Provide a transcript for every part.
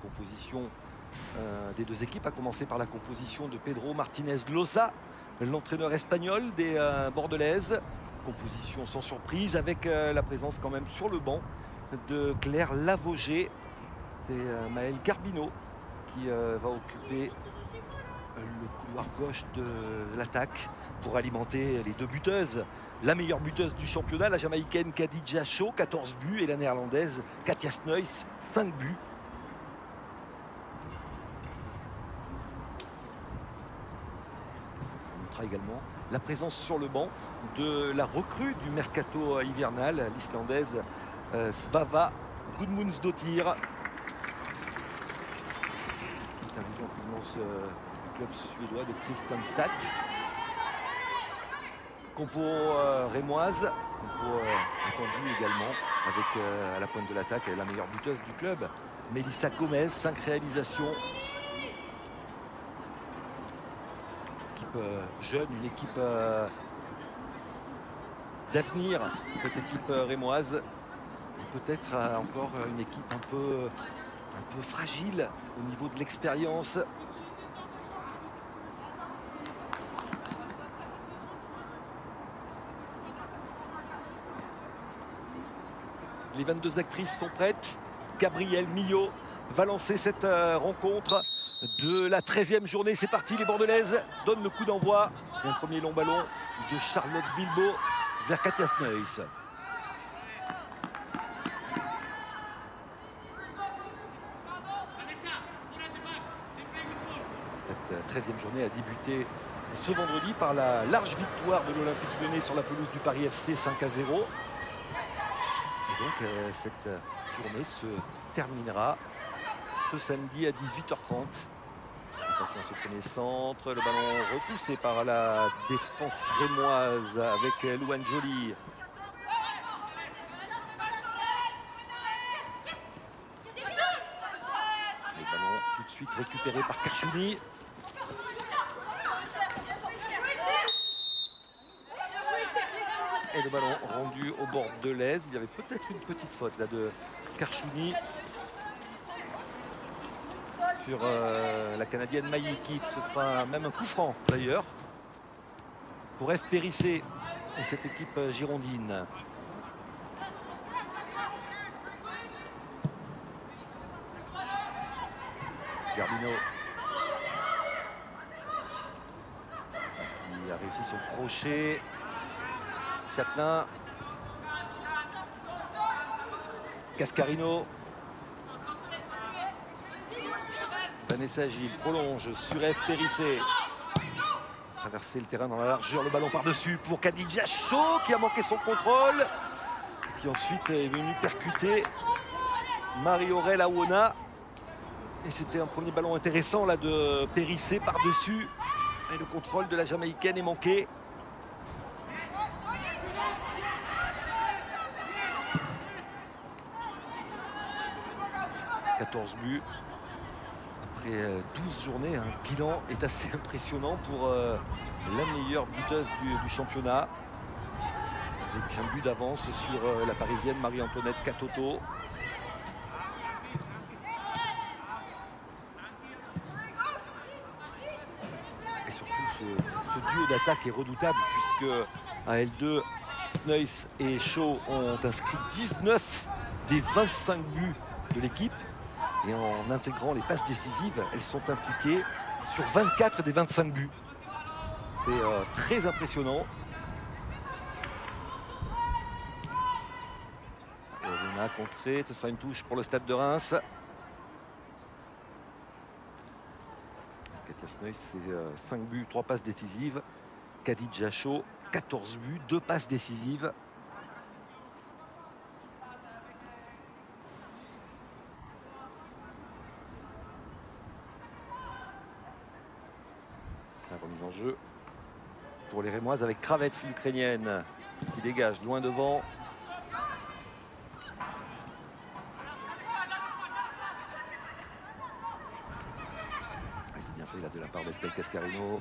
composition des deux équipes, à commencer par la composition de Pedro Martinez Glosa, l'entraîneur espagnol des Bordelaises. Composition sans surprise, avec la présence quand même sur le banc de Claire Lavogé. C'est Maëlle Garbino qui va occuper le couloir gauche de l'attaque pour alimenter les deux buteuses. La meilleure buteuse du championnat, la Jamaïcaine Khadija Shaw, 14 buts, et la Néerlandaise Katia Snuys, 5 buts. On notera également la présence sur le banc de la recrue du mercato hivernal, l'Islandaise Svava Gudmundsdottir, qui est arrivée en provenance du club suédois de Kristianstad. Compo rémoise, compo attendu également, avec à la pointe de l'attaque la meilleure buteuse du club, Melissa Gomez, 5 réalisations. Équipe jeune, une équipe d'avenir, cette équipe rémoise. Et peut-être encore une équipe un peu fragile au niveau de l'expérience. Les 22 actrices sont prêtes. Gabrielle Millot va lancer cette rencontre de la 13e journée. C'est parti, les Bordelaises donnent le coup d'envoi. Un premier long ballon de Charlotte Bilbao vers Katia Snuys. Cette 13e journée a débuté ce vendredi par la large victoire de l'Olympique Lyonnais sur la pelouse du Paris FC, 5-0. Et donc cette journée se terminera ce samedi à 18h30. Attention à ce premier centre, le ballon repoussé par la défense rémoise avec Louane Joly. Le ballon tout de suite récupéré par Karchouni. Et le ballon rendu au Bordelaise. Il y avait peut-être une petite faute là de Karchouni sur la Canadienne Mayekit. Ce sera même un coup franc d'ailleurs pour F. Périssé et cette équipe girondine. Garbino qui a réussi son crochet. Châtelain, Cascarino, Vanessa Gilles prolonge sur F. Périssé. Traverser le terrain dans la largeur, le ballon par-dessus pour Khadija Shaw qui a manqué son contrôle, qui ensuite est venu percuter Marie-Aurèle Awona. Et c'était un premier ballon intéressant là de Périssé par-dessus. Et le contrôle de la Jamaïcaine est manqué. « 14 buts après 12 journées, un bilan est assez impressionnant pour la meilleure buteuse du championnat, avec un but d'avance sur la parisienne Marie-Antoinette Katoto. Et surtout ce duo d'attaque est redoutable, puisque à L2, Snuys et Shaw ont inscrit 19 des 25 buts de l'équipe. Et en intégrant les passes décisives, elles sont impliquées sur 24 des 25 buts. C'est très impressionnant. On a contré, ce sera une touche pour le Stade de Reims. Katia Snuys, c'est 5 buts, 3 passes décisives. Khadija Shaw, 14 buts, 2 passes décisives. La remise en jeu pour les Rémoises avec Kravets, l'Ukrainienne, qui dégage loin devant. C'est bien fait là de la part d'Estelle Cascarino.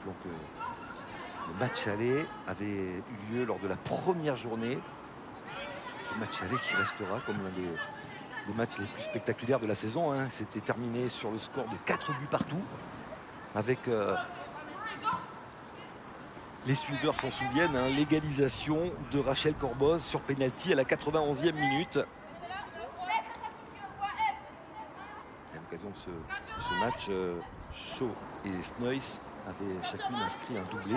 Rappelons que le match aller avait eu lieu lors de la première journée. Ce match aller qui restera comme l'un des matchs les plus spectaculaires de la saison. Hein. C'était terminé sur le score de 4 buts partout. Avec les suiveurs s'en souviennent, hein, l'égalisation de Rachel Corboz sur pénalty à la 91e minute. À l'occasion de ce match, Shaw et Snoys avaient chacune inscrit un doublé.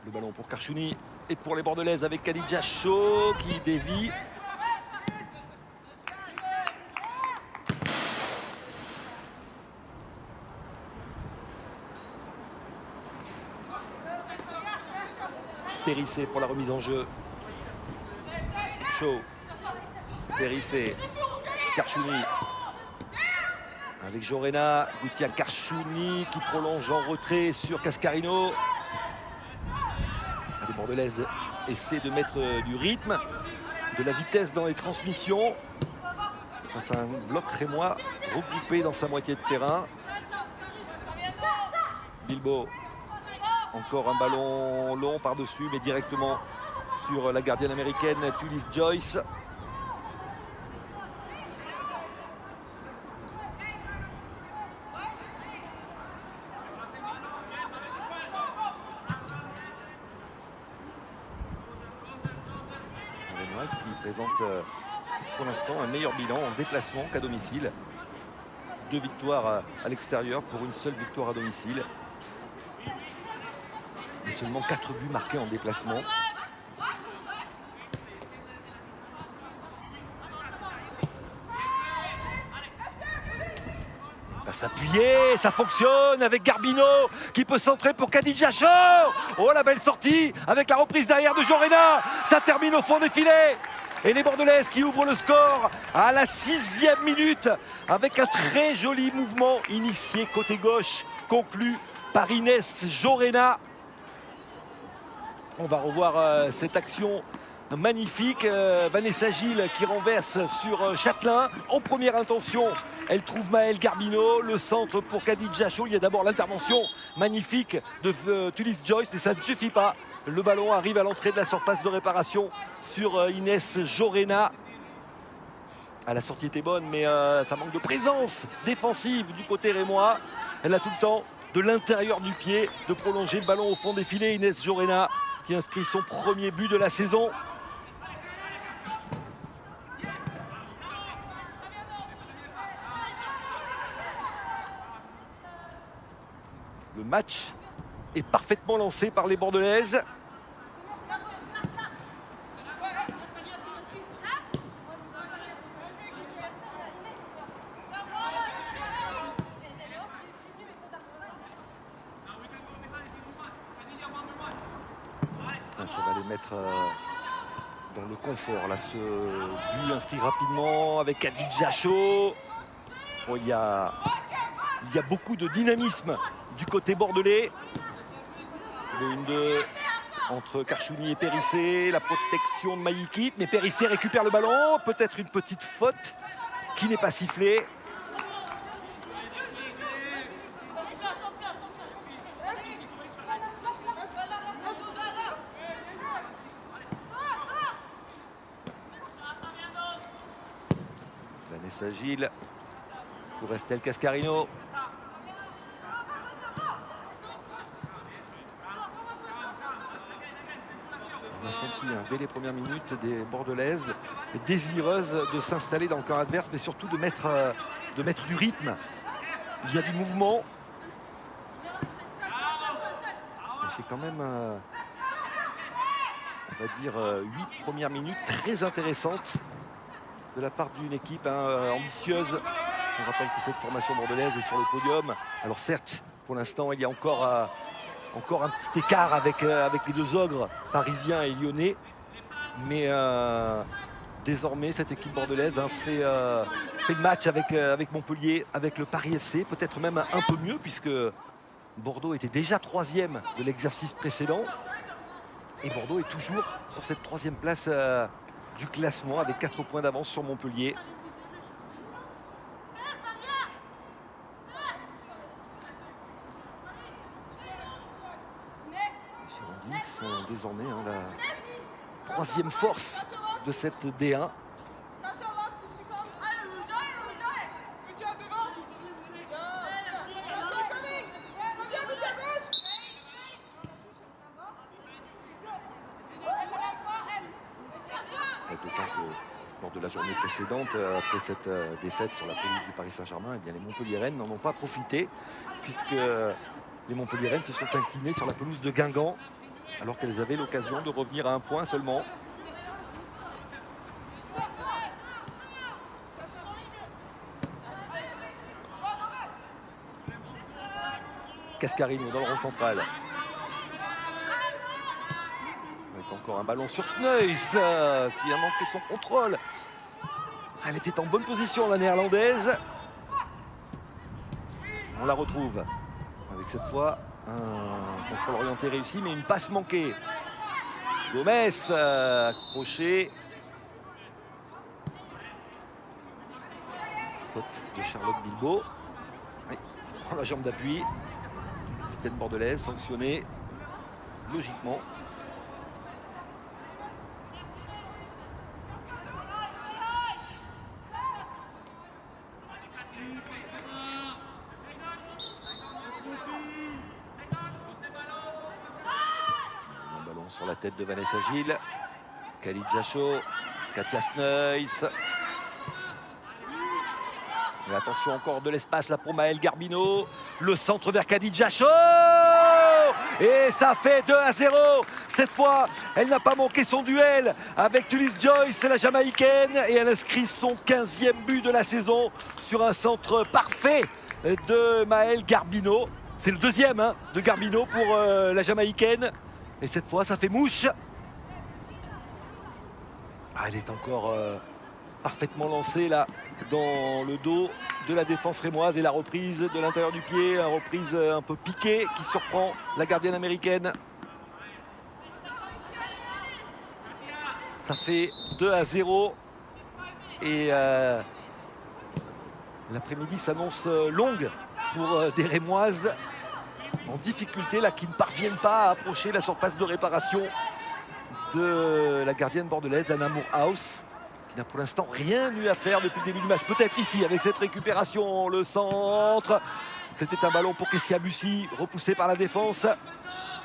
Le ballon pour Karchouni et pour les Bordelaises avec Khadija Shaw qui dévie. Périssé pour la remise en jeu. Shaw. Périssé. Karchouni. Avec Jorena. Goutia Karchouni qui prolonge en retrait sur Cascarino. Les Bordelaises essaient de mettre du rythme, de la vitesse dans les transmissions. Face à un bloc rémois regroupé dans sa moitié de terrain. Bilbao. Encore un ballon long par-dessus, mais directement sur la gardienne américaine Tulis Joyce. Rennoise qui présente pour l'instant un meilleur bilan en déplacement qu'à domicile. 2 victoires à l'extérieur pour une seule victoire à domicile. Et seulement 4 buts marqués en déplacement. Il va s'appuyer, ça fonctionne avec Garbino qui peut centrer pour Khadija Shaw. Oh la belle sortie avec la reprise derrière de Jorena. Ça termine au fond des filets. Et les Bordelaises qui ouvrent le score à la 6e minute avec un très joli mouvement initié côté gauche, conclu par Inès Jorena. On va revoir cette action magnifique. Vanessa Gilles qui renverse sur Châtelain. En première intention, elle trouve Maëlle Garbino. Le centre pour Khadija Shaw. Il y a d'abord l'intervention magnifique de Tulis Joyce, mais ça ne suffit pas. Le ballon arrive à l'entrée de la surface de réparation sur Inès Jorena. Ah, la sortie était bonne, mais ça manque de présence défensive du côté rémois. Elle a tout le temps de l'intérieur du pied de prolonger le ballon au fond des filets. Inès Jorena qui inscrit son premier but de la saison. Le match est parfaitement lancé par les Bordelaises. Ça va les mettre dans le confort. Là, ce but inscrit rapidement avec Khadija Shaw. Bon, il y a beaucoup de dynamisme du côté bordelais. Le 1-2 entre Karchouni et Périssé. La protection de Maïkit. Mais Périssé récupère le ballon. Peut-être une petite faute qui n'est pas sifflée. Vanessa Gilles pour Estelle Cascarino. On a senti dès les premières minutes des Bordelaises désireuses de s'installer dans le camp adverse, mais surtout de mettre du rythme. Il y a du mouvement. Et c'est quand même, on va dire, 8 premières minutes très intéressantes de la part d'une équipe ambitieuse. On rappelle que cette formation bordelaise est sur le podium. Alors certes, pour l'instant, il y a encore un petit écart avec les deux ogres parisiens et lyonnais. Mais désormais, cette équipe bordelaise fait le match avec Montpellier, avec le Paris FC. Peut-être même un peu mieux, puisque Bordeaux était déjà 3e de l'exercice précédent. Et Bordeaux est toujours sur cette 3e place du classement avec 4 points d'avance sur Montpellier. Ils sont désormais la troisième force de cette D1. D'autant que lors de la journée précédente, après cette défaite sur la pelouse du Paris Saint-Germain, eh bien les Montpelliéraines n'en ont pas profité, puisque les Montpelliéraines se sont inclinées sur la pelouse de Guingamp, alors qu'elles avaient l'occasion de revenir à un point seulement. Cascarino dans le rond central. Avec encore un ballon sur Snuyss, qui a manqué son contrôle. Elle était en bonne position, la néerlandaise. On la retrouve avec cette fois un contrôle orienté réussi, mais une passe manquée. Gomez accroché. Faute de Charlotte Bilbao. Oui, prend la jambe d'appui. Capitaine bordelaise sanctionnée logiquement. Sur la tête de Vanessa Gilles. Khalid Jacho, Katia Snuyss. Et attention, encore de l'espace là pour Maëlle Garbino. Le centre vers Khalid Jacho. Et ça fait 2-0. Cette fois, elle n'a pas manqué son duel avec Tulis Joyce, la Jamaïcaine. Et elle inscrit son 15e but de la saison sur un centre parfait de Maëlle Garbino. C'est le deuxième de Garbino pour la Jamaïcaine. Et cette fois, ça fait mouche. Elle est encore parfaitement lancée là dans le dos de la défense rémoise. Et la reprise de l'intérieur du pied, une reprise un peu piquée qui surprend la gardienne américaine. Ça fait 2-0. Et l'après-midi s'annonce longue pour des rémoises en difficulté là, qui ne parviennent pas à approcher la surface de réparation de la gardienne bordelaise Anna Moorhouse, qui n'a pour l'instant rien eu à faire depuis le début du match. Peut-être ici avec cette récupération, le centre. C'était un ballon pour Kessia Bussy, repoussé par la défense.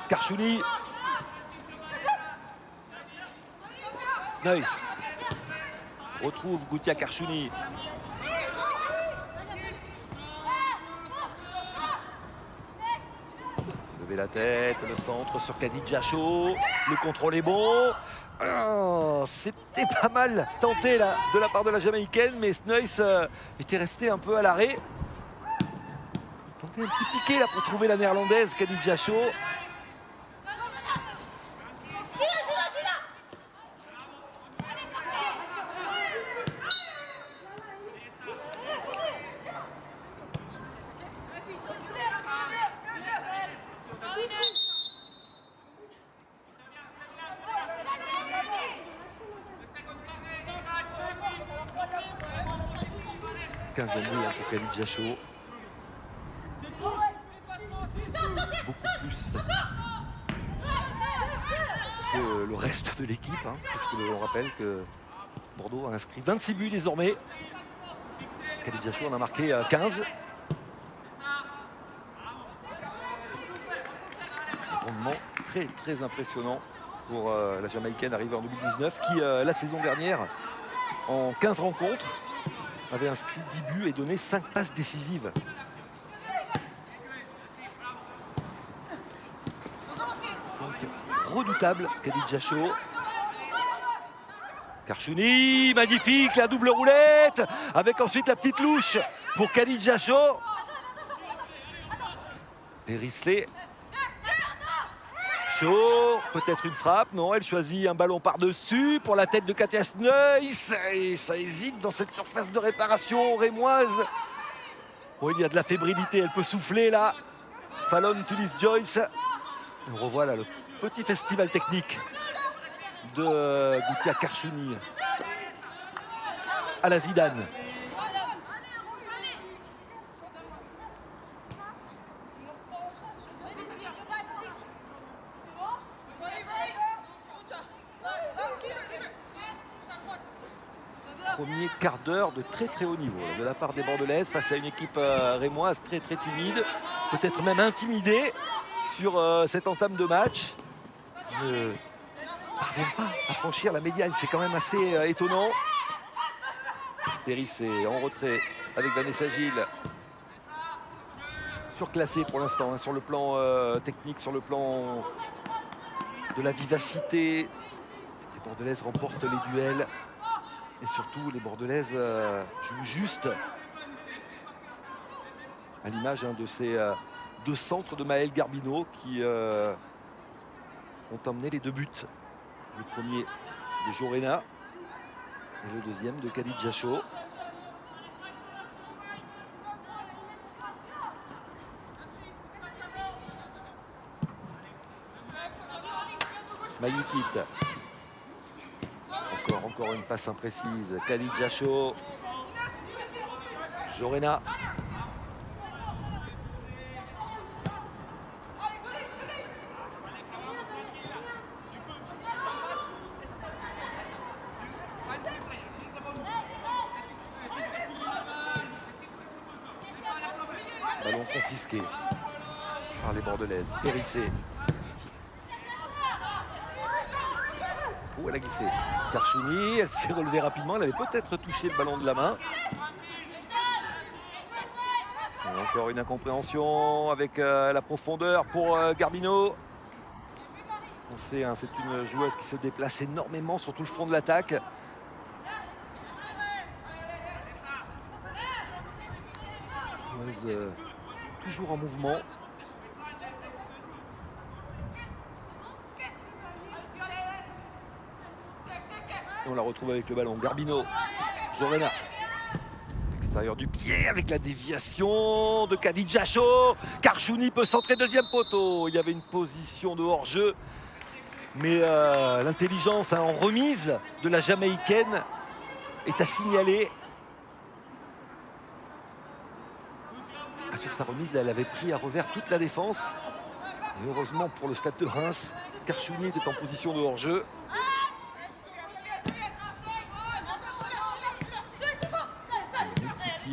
Karchouni. Snuyss retrouve Goutia Karchouni. Lever la tête, le centre sur Khalid Jacho. Le contrôle est bon. C'était pas mal tenté là de la part de la Jamaïcaine, mais Snuyss était resté un peu à l'arrêt. Tenté un petit piqué là pour trouver la néerlandaise Khalid Jacho. Pour Khalid Jacho. Beaucoup plus que le reste de l'équipe, puisque l'on rappelle que Bordeaux a inscrit 26 buts désormais. Khalid Jacho en a marqué 15. Un rendement très très impressionnant pour la Jamaïcaine arrivée en 2019, qui la saison dernière, en 15 rencontres, avait inscrit 10 buts et donné 5 passes décisives. Donc, redoutable, Khalid Jacho. Karchouni, magnifique, la double roulette, avec ensuite la petite louche pour Khalid Jacho. Et Risley. Chaud, peut-être une frappe, non, elle choisit un ballon par-dessus pour la tête de Katia Snuyss. Et ça hésite dans cette surface de réparation rémoise. Oh, il y a de la fébrilité, elle peut souffler là. Fallon Tulis Joyce. On revoit là le petit festival technique de Goutia Karchouni à la Zidane. premier quart d'heure de très haut niveau de la part des Bordelaises face à une équipe rémoise très timide, peut-être même intimidée sur cette entame de match. Ne parviennent pas à franchir la médiane, c'est quand même assez étonnant. Périssé en retrait avec Vanessa Gilles. Surclassé pour l'instant, hein, sur le plan technique, sur le plan de la vivacité. Les Bordelaises remportent les duels. Et surtout, les Bordelaises jouent juste. À l'image de ces deux centres de Maëlle Garbino qui ont emmené les 2 buts. Le premier de Jorena et le deuxième de Khadija Chaud. Mayukit. Encore une passe imprécise. Khadija Chaud. Jorena. Ballon confisqué par les Bordelaises. Périssé. Oh, elle a glissé. Karchouni, elle s'est relevée rapidement. Elle avait peut-être touché le ballon de la main. Et encore une incompréhension avec la profondeur pour Garbino. On sait, hein, c'est une joueuse qui se déplace énormément sur tout le front de l'attaque. Joueuse toujours en mouvement. Et on la retrouve avec le ballon. Garbino, Jorena. Extérieur du pied avec la déviation de Khadija Chaud. Karchouni peut centrer, deuxième poteau. Il y avait une position de hors-jeu. Mais l'intelligence en remise de la Jamaïcaine est à signaler. Sur sa remise, là, elle avait pris à revers toute la défense. Et heureusement pour le stade de Reims, Karchouni était en position de hors-jeu.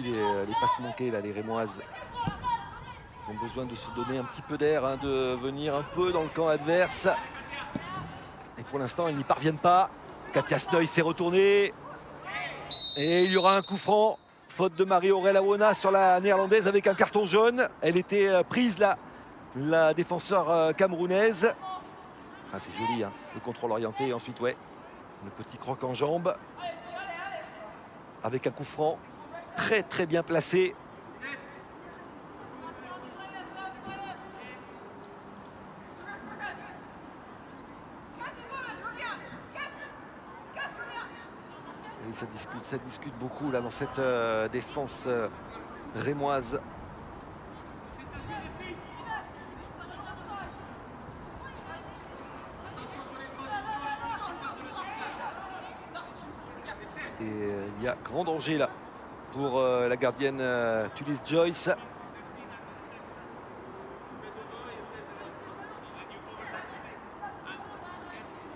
Les passes manquées, là, les Rémoises. Ils ont besoin de se donner un petit peu d'air, hein, de venir un peu dans le camp adverse. Et pour l'instant, elles n'y parviennent pas. Katia Sneuil s'est retournée. Et il y aura un coup franc. Faute de Marie-Aurèle Awona sur la néerlandaise avec un carton jaune. Elle était prise là, la défenseur camerounaise. Ah, c'est joli, hein, le contrôle orienté. Et ensuite, ouais, le petit croc en jambe. Avec un coup franc très bien placé. Et ça discute beaucoup là dans cette défense rémoise. Et il y a grand danger là pour la gardienne Tulis Joyce.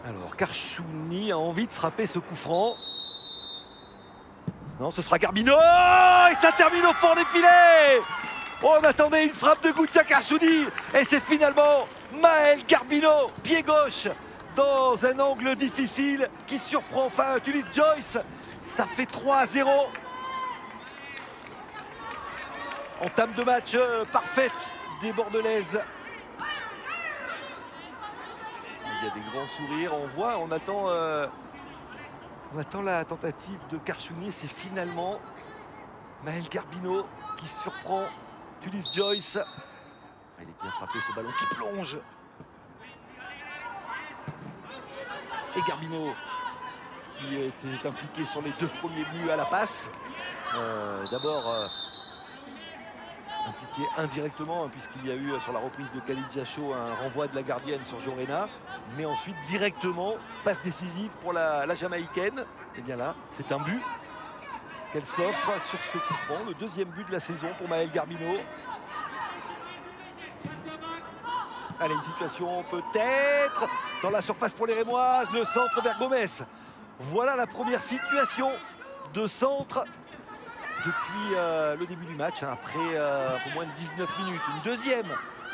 Alors Karchouni a envie de frapper ce coup franc. Non, ce sera Garbino. Et ça termine au fond des filets. On attendait une frappe de Goutia Karchouni. Et c'est finalement Maëlle Garbino, pied gauche, dans un angle difficile qui surprend enfin Tulis Joyce. Ça fait 3-0. Entame de match parfaite des Bordelaises. Il y a des grands sourires, on attend la tentative de Karchouni. C'est finalement Maëlle Garbino qui surprend Tulis Joyce. Elle est bien frappée, ce ballon qui plonge. Et Garbino qui était impliqué sur les 2 premiers buts à la passe. D'abord impliqué indirectement, hein, puisqu'il y a eu sur la reprise de Khadija Chaud un renvoi de la gardienne sur Jorena, mais ensuite directement passe décisive pour la Jamaïcaine. Et bien là, c'est un but qu'elle s'offre sur ce coup franc, le 2e but de la saison pour Maëlle Garbino. Allez, une situation peut-être dans la surface pour les Rémoises, le centre vers Gomez. Voilà la première situation 2 centres depuis le début du match, hein, après un peu moins de 19 minutes. Une deuxième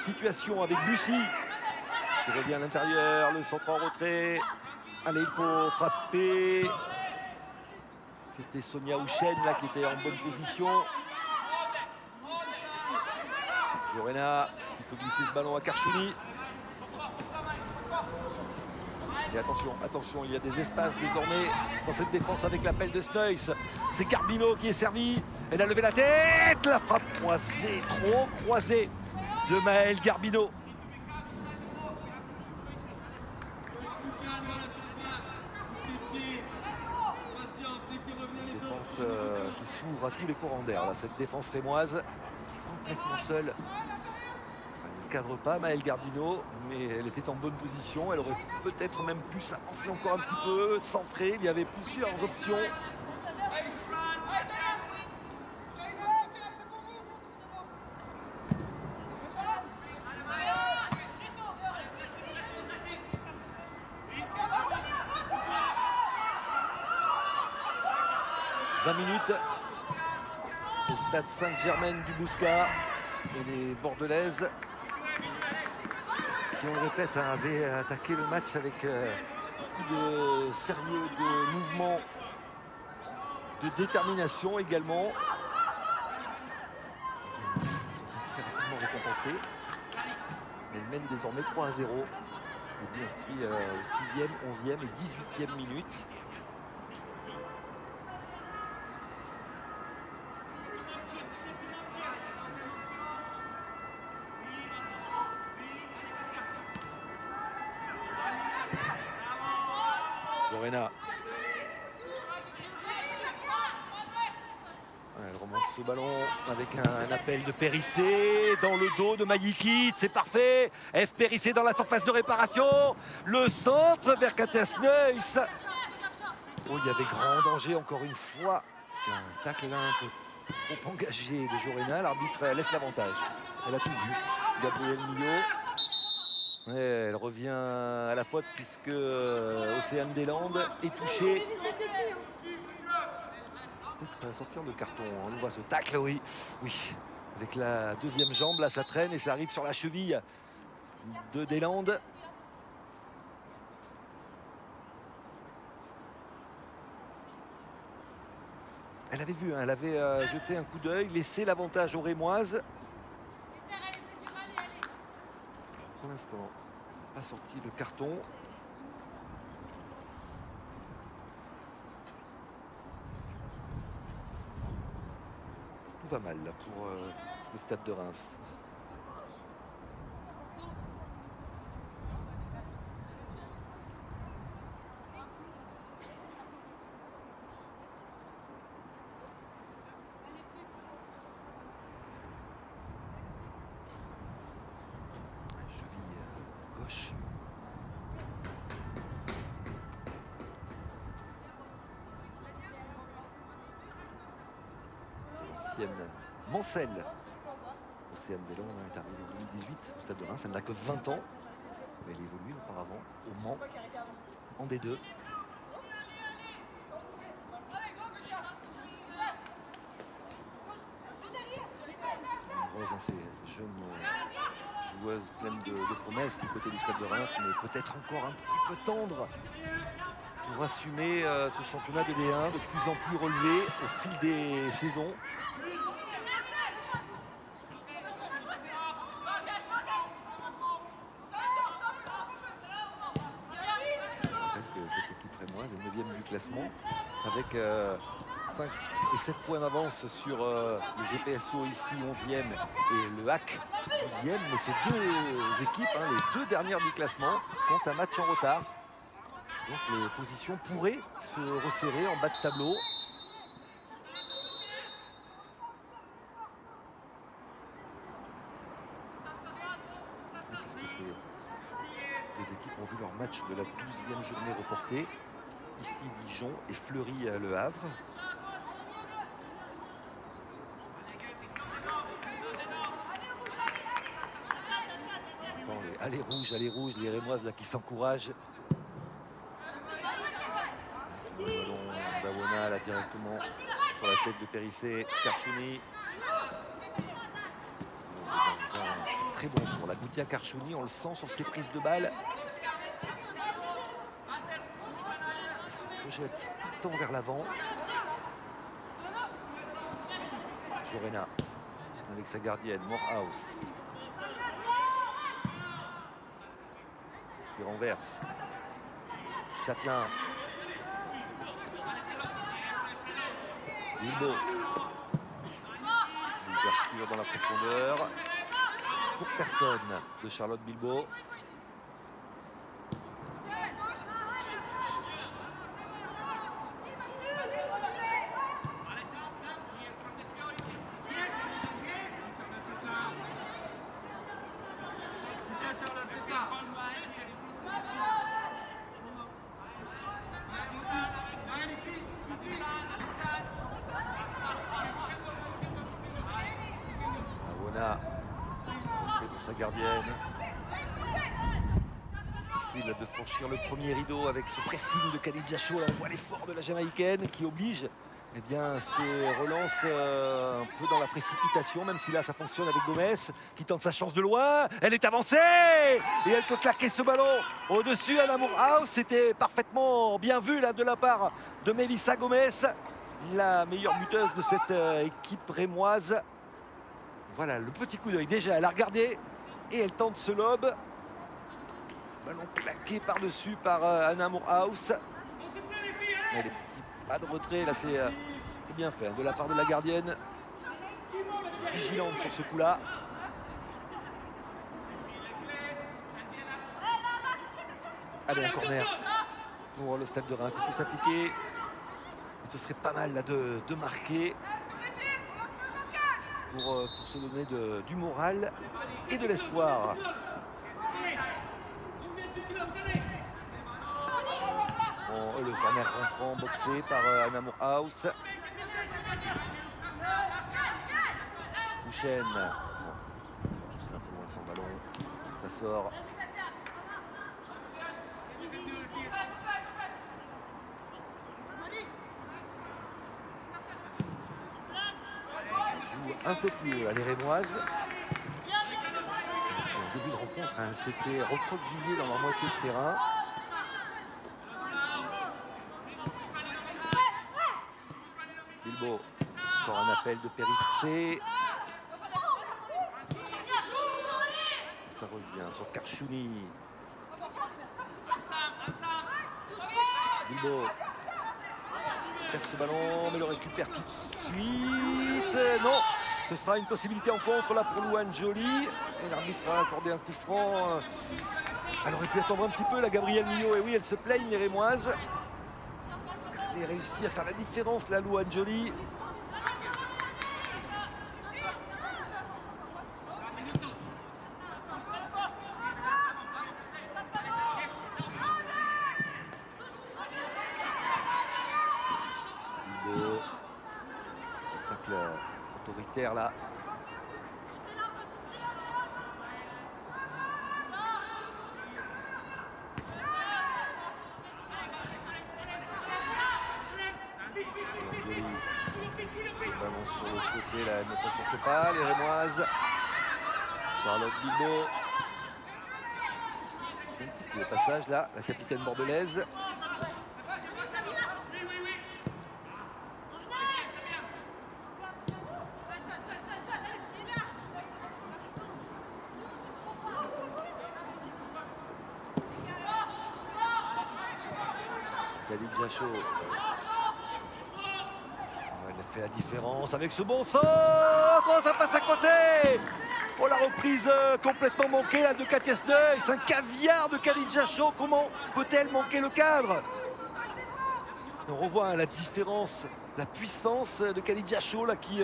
situation avec Bussy qui revient à l'intérieur, le centre en retrait. Allez, il faut frapper. C'était Sonia Houchen là qui était en bonne position. Jorena qui peut glisser ce ballon à Karchouni. Et attention, attention, il y a des espaces désormais dans cette défense avec l'appel de Sneuys. C'est Garbino qui est servi. Elle a levé la tête. La frappe croisée, trop croisée de Maëlle Garbino. Défense qui s'ouvre à tous les courants d'air. Cette défense rémoise qui est complètement seule. Elle ne cadre pas Maëlle Garbino, mais elle était en bonne position. Elle aurait peut-être même pu s'avancer encore un petit peu, centrer. Il y avait plusieurs options. « 20 minutes au stade Sainte-Germaine-du-Bouscat et les Bordelaises qui, on le répète, avaient attaqué le match avec beaucoup de sérieux, de mouvement, de détermination également. Ils ont été rapidement récompensés. Elles mènent désormais 3-0. Le but inscrit au 6e, 11e et 18e minute. Jorena. Elle remonte ce ballon avec un appel de Périssé dans le dos de Mayikit. C'est parfait. F. Périssé dans la surface de réparation. Le centre vers Katia Sneuys. Oh, il y avait grand danger encore une fois. Un tacle là un peu trop engagé de Jorena. L'arbitre laisse l'avantage. Elle a tout vu. Gabrielle Millot. Et elle revient à la faute puisque Océane Deslandes est touchée. Peut-être sortir le carton. On voit ce tacle, oui. Oui. Avec la deuxième jambe, là, ça traîne et ça arrive sur la cheville de Deslandes. Elle avait vu, hein, elle avait jeté un coup d'œil, laissé l'avantage aux Rémoises. Pour l'instant, elle n'a pas sorti le carton. Tout va mal là, pour le stade de Reims. Gauche. Ancienne Mancel. Océane Deslandes est arrivée en 2018 au stade de Reims. Elle n'a que 20 ans. Mais elle évolue auparavant au Mans en D2. Ces jeunes joueuses pleines de promesses du côté du stade de Reims, mais peut-être encore un petit peu tendre pour assumer ce championnat de D1 de plus en plus relevé au fil des saisons. Cette équipe rémoise est 9e du classement avec 5 et 7 points d'avance sur le GPSO ici 11e et le HAC 12e. Mais ces deux équipes, les deux dernières du classement, ont un match en retard. Donc les positions pourraient se resserrer en bas de tableau. Puisque les équipes ont vu leur match de la 12e journée reporté. Ici Dijon et Fleury Le Havre. Allez rouge, les Rémoises qui s'encouragent. Le ballon d'Awona, la directement sur la tête de Périssé. Karchouni. Dans un très bon tour. La Goutia Karchouni, on le sent sur ses prises de balles. Il se projette tout le temps vers l'avant. Lorena avec sa gardienne, Morehouse. Il renverse. Châtelain. Bilbao. L'ouverture dans la profondeur. Pour personne de Charlotte Bilbao. Sa gardienne. Difficile de franchir le premier rideau avec ce pressing de Khadija Shaw. Là, on voit l'effort de la Jamaïcaine qui oblige ses relances un peu dans la précipitation, même si là ça fonctionne avec Gomez qui tente sa chance de loin. Elle est avancée et elle peut claquer ce ballon au-dessus à Morehouse. C'était parfaitement bien vu là de la part de Melissa Gomez, la meilleure buteuse de cette équipe rémoise. Voilà le petit coup d'œil. Déjà, elle a regardé et elle tente ce lob. Ballon claqué par-dessus par Anna Morehouse. Et les petits pas de retrait, là, c'est bien fait de la part de la gardienne. Vigilante sur ce coup-là. Allez, un corner pour le Stade de Reims. Il faut s'appliquer. Ce serait pas mal là, de marquer. Pour se donner du moral et de l'espoir. Le corner rentrant boxé par Anna Morehouse. Bouchen. C'est un peu loin son ballon. Ça sort. Un peu plus haut, les Rémoises. Au début de rencontre, hein, c'était recroquevillé dans leur moitié de terrain. Bilbao, encore un appel de Périssé. Ça revient sur Karchouni. Bilbao perd ce ballon, mais le récupère tout de suite. Non, ce sera une possibilité en contre là pour Louane Joly. Et l'arbitre a accordé un coup franc. Elle aurait pu attendre un petit peu la Gabrielle Millot. Et oui, elle se plaigne, les Rémoises. Elle a réussi à faire la différence, la Louane Joly. Tacle autoritaire là. Ballon sur le côté là, elle ne s'en sortent pas, les Rémoises. Charlotte Bilbao. Un petit coup au passage là, la capitaine bordelaise. Khadija Shaw. Elle a fait la différence avec ce bon centre. Oh, ça passe à côté. Oh, la reprise complètement manquée là, de Katia Sneuil. C'est un caviar de Khadija Shaw. Comment peut-elle manquer le cadre? On revoit hein, la différence, la puissance de Khadija Shaw là, qui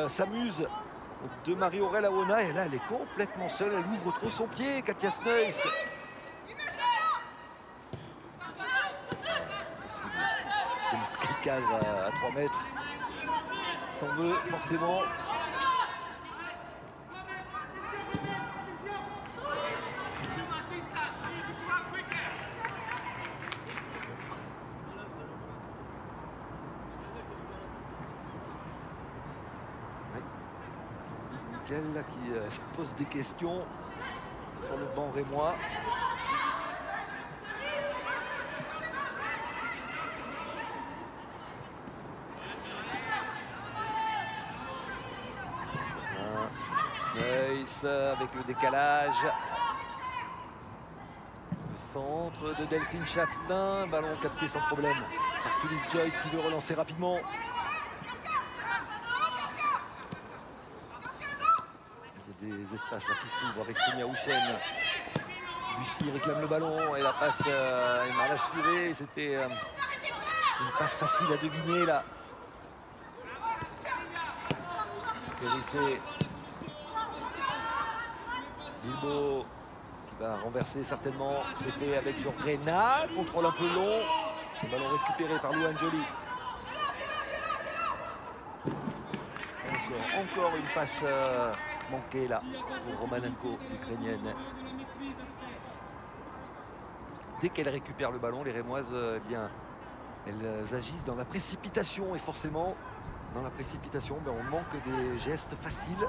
s'amuse de Marie-Aurèle Awona. Et là, elle est complètement seule. Elle ouvre trop son pied, Katia Sneuil. Le cadre à 3 mètres. S'en veut forcément. Michael là, qui pose des questions sur le banc rémois. Neuss avec le décalage. Le centre de Delphine Châtelain. Ballon capté sans problème. Artulis Joyce qui veut relancer rapidement. Il y a des espaces là qui s'ouvrent avec Sonia Houchen. Lucie réclame le ballon et la passe est mal assurée. C'était une passe facile à deviner là. Périssé. Bilbao qui va renverser certainement. C'est fait avec Jorena. Contrôle un peu long. Le ballon récupéré par Lou Angeli. Encore une passe manquée là pour Romanenko, l'Ukrainienne. Dès qu'elle récupère le ballon, les Rémoises, eh bien, elles agissent dans la précipitation. Et forcément, dans la précipitation, ben, on manque des gestes faciles,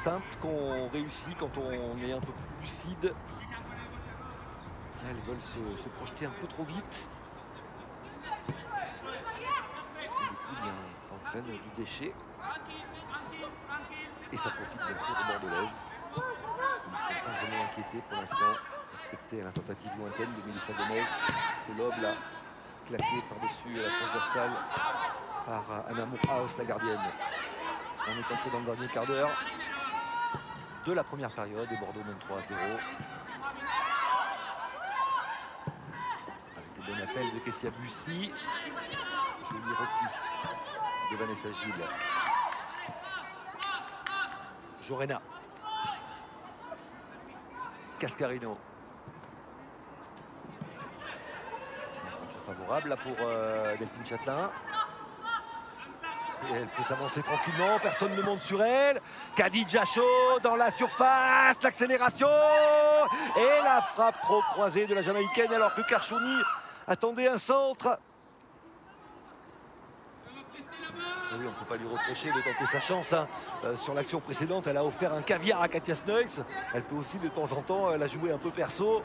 simples, qu'on réussit quand on est un peu plus lucide. Là, elles veulent se projeter un peu trop vite. Et du coup, bien, ça entraîne du déchet. Et ça profite bien sûr aux Bordelaises. Ils ne sont pas vraiment inquiétés pour l'instant, excepté à la tentative lointaine de Melissa Gomez. Ce lob là, claqué par-dessus la transversale par Anna Moorhaus, la gardienne. On est entré dans le dernier quart d'heure de la première période et Bordeaux mène 3-0. Avec le bon appel de Kessia Bussy. Joli repli de Vanessa Gilles. Jorena. Cascarino. Favorable là pour Delphine Châtelain. Et elle peut s'avancer tranquillement, personne ne monte sur elle. Khadija Chaud dans la surface, l'accélération et la frappe trop croisée de la Jamaïcaine alors que Karchouni attendait un centre. Oui, on ne peut pas lui reprocher de tenter sa chance. Hein. Sur l'action précédente, elle a offert un caviar à Katia Sneuys. Elle peut aussi de temps en temps la jouer un peu perso.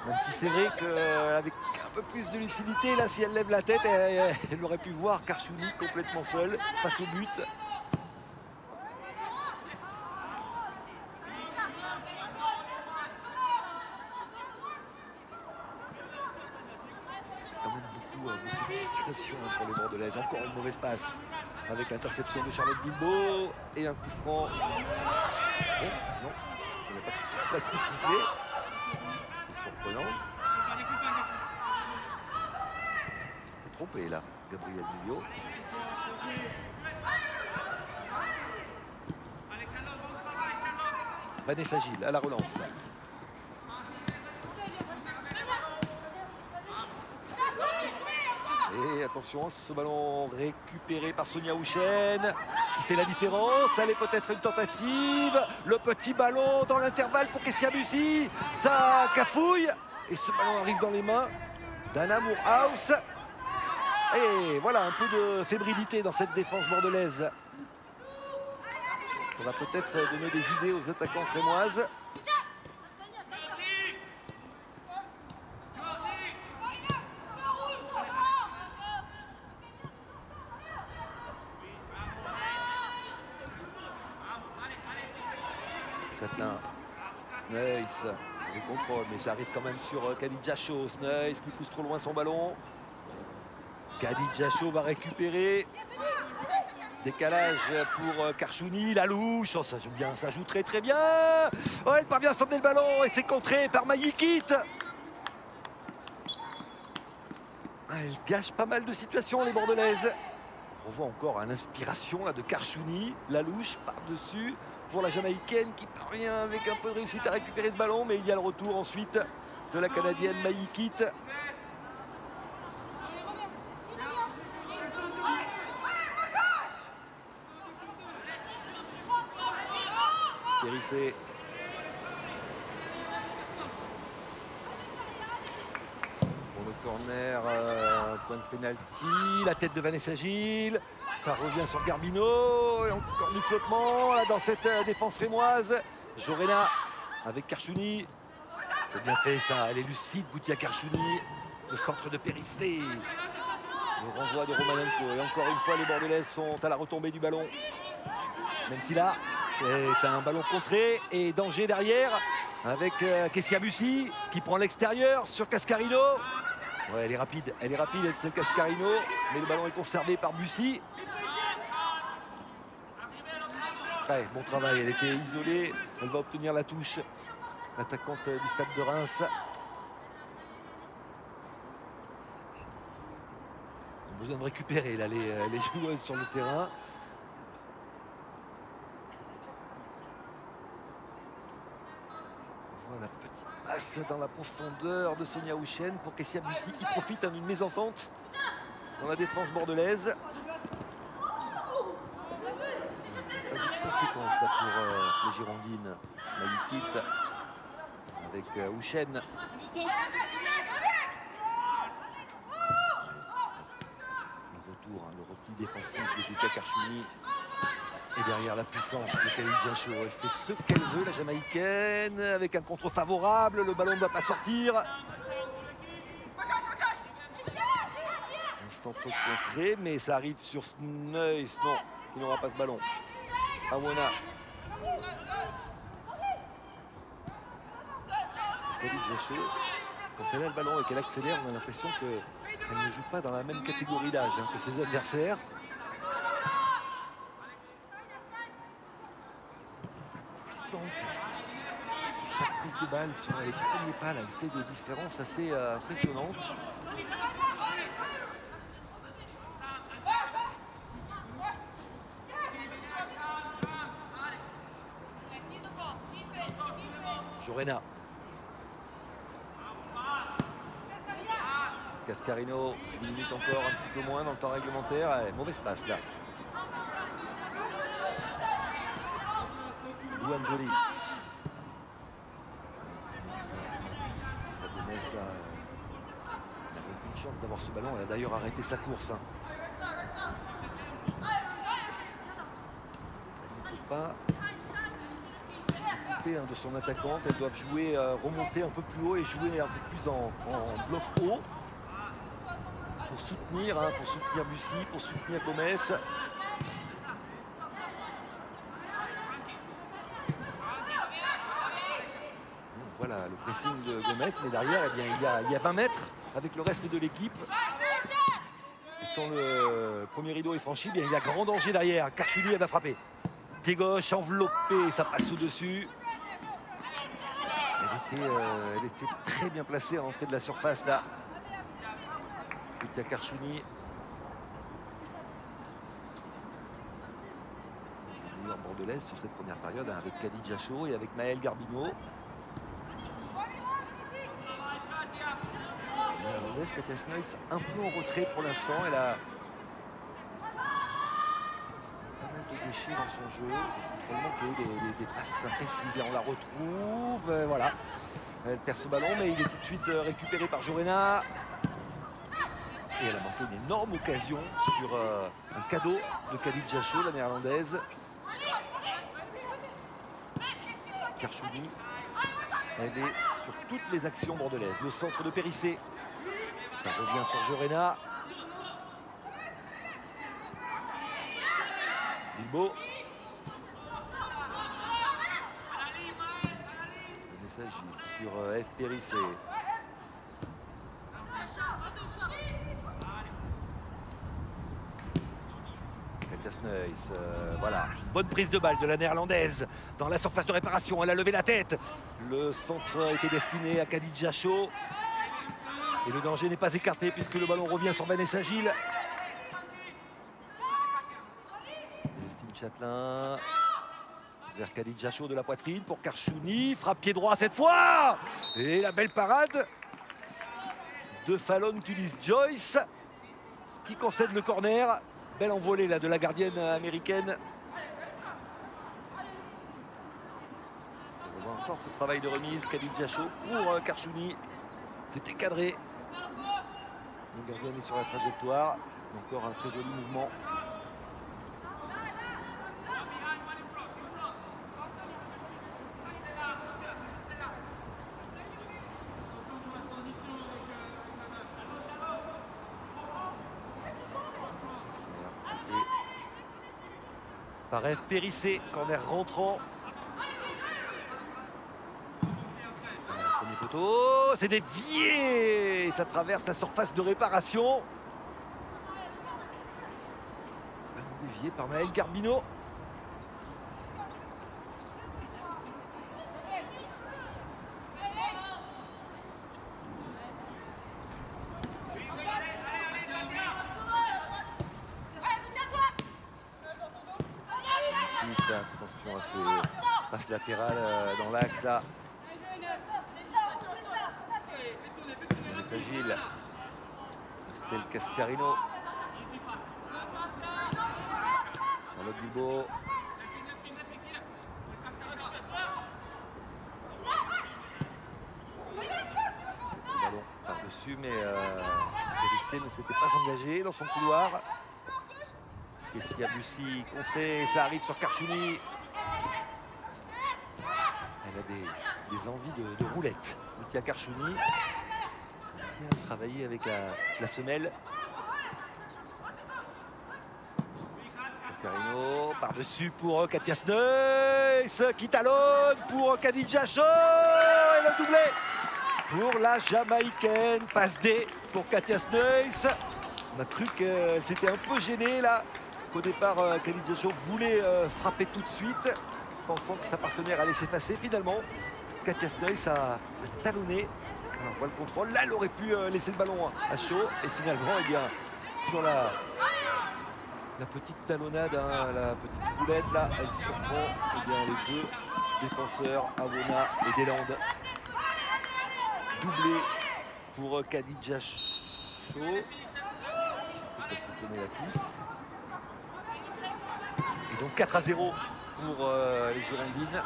Même si c'est vrai qu'avec un peu plus de lucidité, là, si elle lève la tête, elle aurait pu voir Karchouni complètement seule face au but. C'est quand même beaucoup de situations pour les Bordelaises. Encore une mauvaise passe avec l'interception de Charlotte Bilbao et un coup franc. Bon, non, il n'y a pas de coup de sifflet. C'est surprenant. C'est trompé là, Gabriel Mulliot. Vanessa Gilles à la relance. Et attention, ce ballon récupéré par Sonia Houchen qui fait la différence. Elle est peut-être une tentative. Le petit ballon dans l'intervalle pour Kessia Bussy. Ça cafouille. Et ce ballon arrive dans les mains d'Anna Moorhaus. Et voilà un peu de fébrilité dans cette défense bordelaise. On va peut-être donner des idées aux attaquants rémoises. Châtelain, Sneuys, le contrôle, mais ça arrive quand même sur Khadija Chaud. Sneuys qui pousse trop loin son ballon. Khadija Chaud va récupérer. Décalage pour Karchouni, la louche. Oh, ça joue bien, ça joue très très bien. Oh, elle parvient à s'emmener le ballon et c'est contré par Mayikit. Elle gâche pas mal de situations, les Bordelaises. On revoit encore l'inspiration de Karchouni, la louche par-dessus pour la Jamaïcaine qui parvient avec un peu de réussite à récupérer ce ballon, mais il y a le retour ensuite de la Canadienne Mayikit. Périssé. Pour le corner, point de pénalty, la tête de Vanessa Gilles. Ça revient sur Garbino. Et encore du flottement là, dans cette défense rémoise. Jorena avec Karchouni. C'est bien fait ça. Elle est lucide, Goutia Karchouni. Le centre de Périssé. Le renvoi de Romanenko. Et encore une fois, les Bordelaises sont à la retombée du ballon. Même si là, c'est un ballon contré et danger derrière. Avec Kessia Bussi qui prend l'extérieur sur Cascarino. Ouais, elle est rapide, c'est Cascarino. Mais le ballon est conservé par Bussi. Ouais, bon travail, elle était isolée. Elle va obtenir la touche. L'attaquante du Stade de Reims. Ils ont besoin de récupérer là, les joueuses sur le terrain. Voilà, petite passe dans la profondeur de Sonia Houchen pour Kessia Bussi qui profite d'une mésentente dans la défense bordelaise. Pas de conséquence là pour les Girondines. Mayukit avec Houchen. Le retour, le repli défensif de Goutia Karchouni. Et derrière la puissance de Khalid Diacho. Elle fait ce qu'elle veut, la Jamaïcaine, avec un contre favorable. Le ballon ne va pas sortir. Un centre contré, mais ça arrive sur Sneus. Non, qui n'aura pas ce ballon. Awona. Khalid Diacho, quand elle a le ballon et qu'elle accélère, on a l'impression qu'elle ne joue pas dans la même catégorie d'âge que ses adversaires. Chaque prise de balle sur les premiers pas, là, elle fait des différences assez impressionnantes. Jorena. Cascarino, 10 minutes encore, un petit peu moins dans le temps réglementaire. Allez, mauvaise passe là. Douane Joly. Fabonès là, il n'a aucune chance d'avoir ce ballon. Elle a d'ailleurs arrêté sa course. Il ne faut pas couper de son attaquante. Elles doivent jouer, remonter un peu plus haut et jouer un peu plus en bloc haut. Pour soutenir Bussi, pour soutenir Gomez. Voilà le pressing de Gomez, mais derrière, eh bien, il y a 20 mètres avec le reste de l'équipe. Et quand le premier rideau est franchi, eh bien, il y a grand danger derrière. Karchouni, elle va frapper. Pied gauche, enveloppé, ça passe au-dessus. Elle était très bien placée à l'entrée de la surface là. Goutia Karchouni. Meilleure bordelaise sur cette première période avec Khalid Diacho et avec Maëlle Garbino. Katia Sneus un peu en retrait pour l'instant. Elle a pas mal de déchets dans son jeu. Elle manquait des passes imprécises. Là, on la retrouve. Voilà. Elle perd ce ballon, mais il est tout de suite récupéré par Jorena. Et elle a manqué une énorme occasion sur un cadeau de Khalid Diacho, la néerlandaise. Karchouni, elle est sur toutes les actions bordelaises. Le centre de Périssé. Ça revient sur Jorena. Bilbo. Le message sur F. Périssé. Katia Sneus, voilà. Bonne prise de balle de la néerlandaise dans la surface de réparation. Elle a levé la tête. Le centre était destiné à Khalid Diacho. Et le danger n'est pas écarté puisque le ballon revient sur Vanessa Gilles. Delphine Châtelain vers Khalid Diacho de la poitrine pour Karchouni. Frappe pied droit cette fois. Et la belle parade de Fallon Tullis-Joyce qui concède le corner. Belle envolée là de la gardienne américaine. On voit encore ce travail de remise. Khalid Diacho pour Karchouni. C'était cadré. Le gardien est sur la trajectoire. Encore un très joli mouvement. par F. Périssé, corner rentrant. Premier poteau, c'est dévié. Ça traverse la surface de réparation. Ballon dévié par Maël Garbino. Attention à ces passes latérales dans l'axe là. C'est Gilles. C'était Cascarino. Charlotte Bilbao. Le ballon par-dessus, mais Périssé ne s'était pas engagé dans son couloir. Kessia Bussi contré, et ça arrive sur Karchouni. Elle a des envies de roulette. Lucia Karchouni. Bien travaillé avec la semelle. Cascarino par-dessus pour Katia Sneuys qui talonne pour Khadija Chaud. Et le doublé pour la Jamaïcaine. Passe D pour Katia Sneuys. On a cru qu'elle s'était un peu gênée là. Au départ, Khadija Chaud voulait frapper tout de suite, pensant que sa partenaire allait s'effacer. Finalement, Katia Sneuys a talonné. Alors, on voit le contrôle. Là, elle aurait pu laisser le ballon à Chaud. Et finalement, eh bien, sur la petite talonnade, hein, la petite roulette, là, elle surprend eh bien, les deux défenseurs, Awona et Deslandes. Doublé pour Khadija Chaud. Je ne sais pas si connaît la cuisse. Et donc 4-0 pour les Girondines.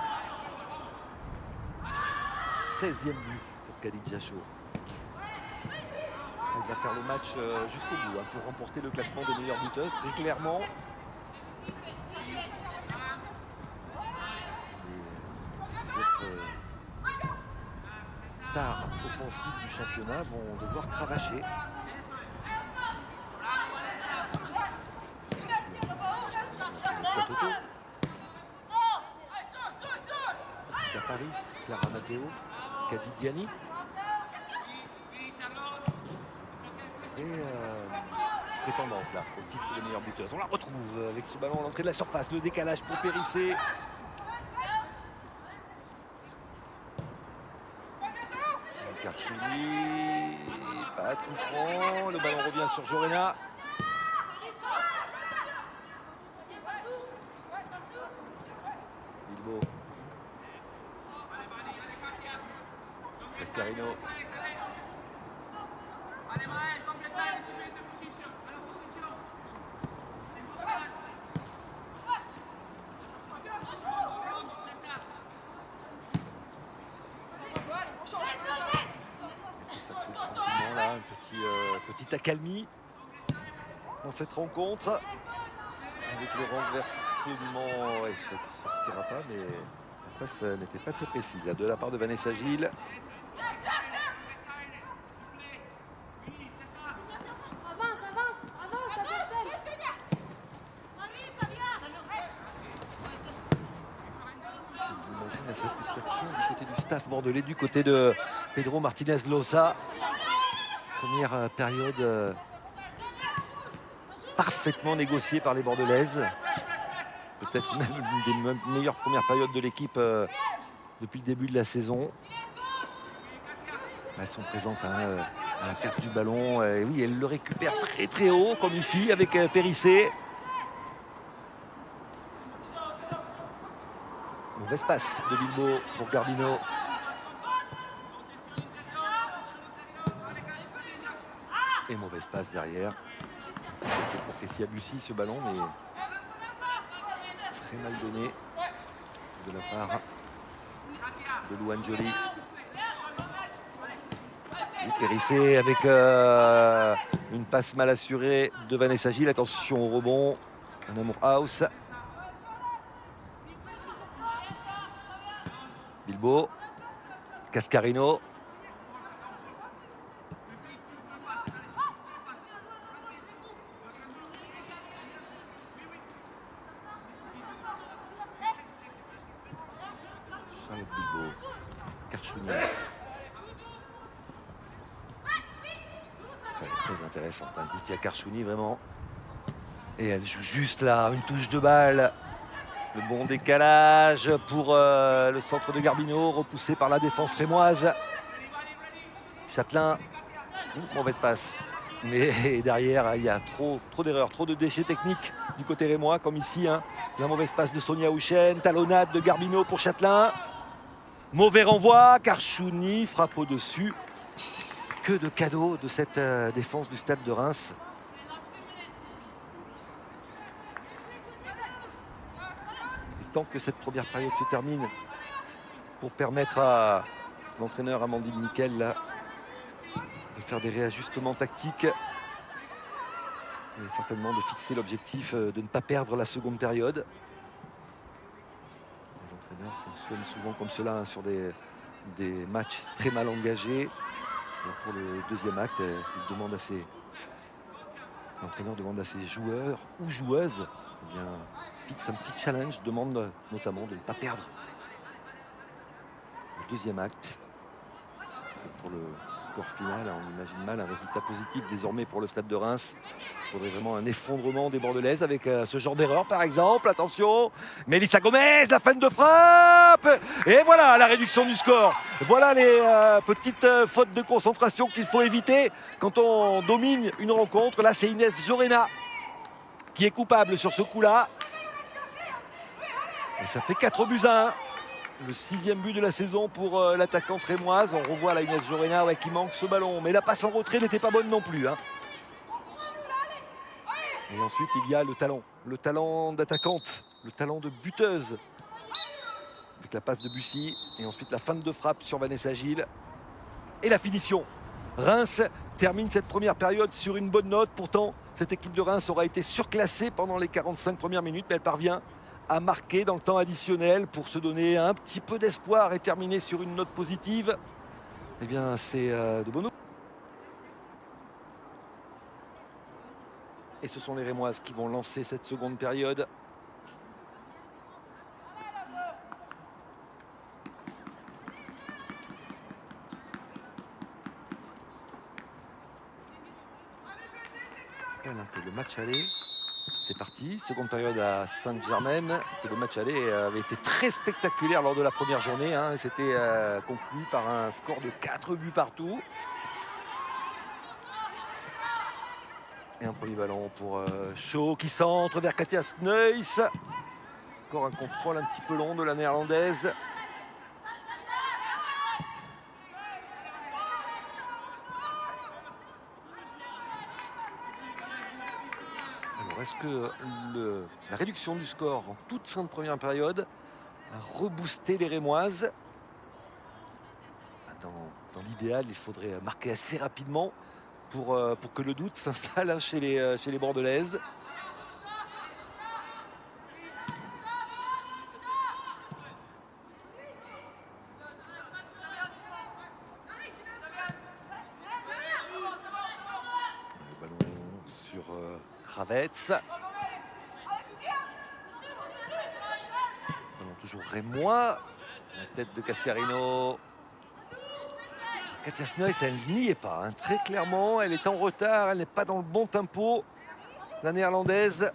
16e but pour Khadija Chaud. Elle va faire le match jusqu'au bout hein, pour remporter le classement des meilleures buteuses, très clairement. Les autres stars offensives du championnat vont devoir cravacher. Paris, Clara Matteo, Kadi Diani. Et prétendante là au titre de meilleure buteuse. On la retrouve avec ce ballon à l'entrée de la surface. Le décalage pour Périssé. Karchouni, pas de coup franc. Le ballon revient sur Jorena. Bilbao. Cascarino. Petite accalmie dans cette rencontre. Avec le renversement, ouais, ça ne sortira pas, mais la passe n'était pas très précise là, de la part de Vanessa Gilles. La satisfaction du côté du staff bordelais, du côté de Pedro Martinez Losa. Première période parfaitement négociée par les Bordelaises. Peut-être même une des meilleures premières périodes de l'équipe depuis le début de la saison. Elles sont présentes hein, à la perte du ballon. Et oui, elles le récupèrent très très haut, comme ici avec Périssé. Mauvaise passe de Bilbao pour Garbino. Et mauvaise passe derrière. C'est pour Kessia Bussi ce ballon, mais très mal donné de la part de Louane Joly. Périssé avec une passe mal assurée de Vanessa Gilles. Attention au rebond. Un amour house. Bilbao. Cascarino. Très intéressante, hein. Goutia Karchouni vraiment. Et elle joue juste là, une touche de balle. Le bon décalage pour le centre de Garbino, repoussé par la défense rémoise. Châtelain, mauvaise passe. Mais derrière, il y a trop d'erreurs, trop de déchets techniques du côté rémois, comme ici. Hein. La mauvaise passe de Sonia Houchen, talonnade de Garbino pour Châtelain. Mauvais renvoi, Karchouni frappe au-dessus. Que de cadeaux de cette défense du Stade de Reims. Il temps que cette première période se termine pour permettre à l'entraîneur Amandine Miquel là, de faire des réajustements tactiques et certainement de fixer l'objectif de ne pas perdre la seconde période. Les entraîneurs fonctionnent souvent comme cela hein, sur des matchs très mal engagés. Et pour le deuxième acte, l'entraîneur demande à ses joueurs ou joueuses, eh bien, fixe un petit challenge, demande notamment de ne pas perdre le deuxième acte. Pour le score final, on imagine mal un résultat positif désormais pour le Stade de Reims. Il faudrait vraiment un effondrement des Bordelaises avec ce genre d'erreur par exemple. Attention, Mélissa Gomez, la fin de frappe. Et voilà la réduction du score. Voilà les petites fautes de concentration qu'il faut éviter quand on domine une rencontre. Là c'est Inès Jorena qui est coupable sur ce coup-là. Et ça fait 4-1. Le 6e but de la saison pour l'attaquante rémoise. On revoit la Inès Jorena ouais, qui manque ce ballon. Mais la passe en retrait n'était pas bonne non plus. Hein. Et ensuite, il y a le talent d'attaquante, le talent de buteuse. Avec la passe de Bussy. Et ensuite, la fin de frappe sur Vanessa Gilles. Et la finition. Reims termine cette première période sur une bonne note. Pourtant, cette équipe de Reims aura été surclassée pendant les 45 premières minutes. Mais elle parvient à marquer dans le temps additionnel pour se donner un petit peu d'espoir et terminer sur une note positive. Eh bien, c'est de bonnes. Et ce sont les Rémoises qui vont lancer cette seconde période. Je rappelle que le match aller, c'est parti. Seconde période à Sainte-Germaine. Le match aller avait été très spectaculaire lors de la première journée. Hein. C'était conclu par un score de 4 buts partout. Et un premier ballon pour Shaw qui centre vers Katia Sneus. Encore un contrôle un petit peu long de la néerlandaise. Alors est-ce que la réduction du score en toute fin de première période a reboosté les Rémoises? Dans l'idéal, il faudrait marquer assez rapidement pour que le doute s'installe chez les Bordelaises. Le ballon sur Kravets. Ballon toujours rémois. La tête de Cascarino. Katia Sneus, elle n'y est pas. Hein. Très clairement, elle est en retard. Elle n'est pas dans le bon tempo. La néerlandaise.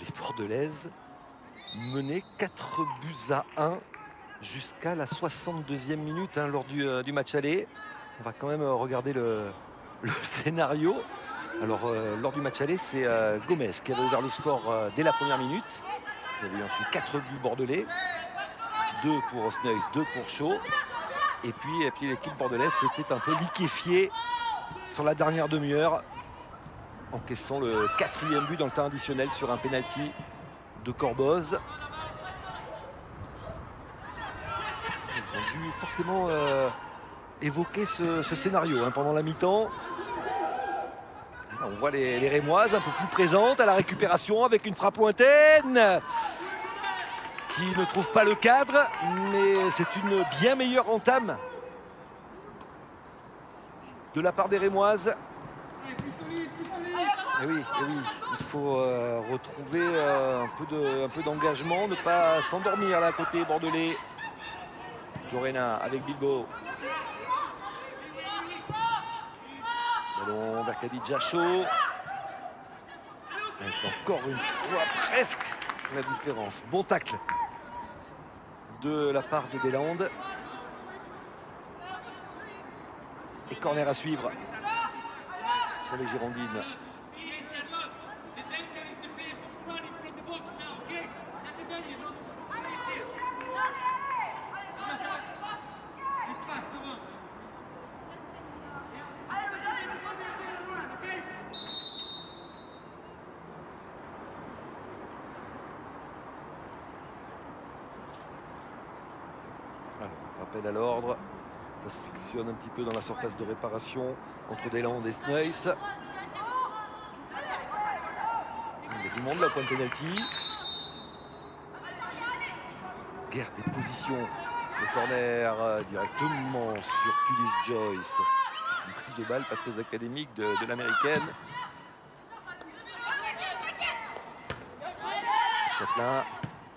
Les Bordelaises menaient 4-1 jusqu'à la 62e minute hein, lors du match aller. On va quand même regarder le scénario. Alors lors du match aller, c'est Gomez qui avait ouvert le score dès la première minute. Il y avait eu ensuite 4 buts bordelais, 2 pour Sneus, 2 pour Shaw. Et puis l'équipe bordelaise s'était un peu liquéfiée sur la dernière demi-heure, encaissant le 4e but dans le temps additionnel sur un penalty de Corboz. Ils ont dû forcément évoquer ce scénario hein, pendant la mi-temps. On voit les Rémoises un peu plus présentes à la récupération avec une frappe lointaine qui ne trouve pas le cadre, mais c'est une bien meilleure entame de la part des Rémoises. Et oui, il faut retrouver un peu d'engagement, ne pas s'endormir là côté bordelais. Lorena avec Bilbo. Ballon vers Khadija Chaud. Encore une fois, presque la différence. Bon tacle de la part de Deslandes. Et corner à suivre pour les Girondines. Alors, rappel à l'ordre. Ça se frictionne un petit peu dans la surface de réparation entre Deslandes et Sneuys. Il y a du monde là au point de pénalty. Guerre des positions. Le corner directement sur Pulis Joyce. Une prise de balle pas très académique de l'américaine. Là,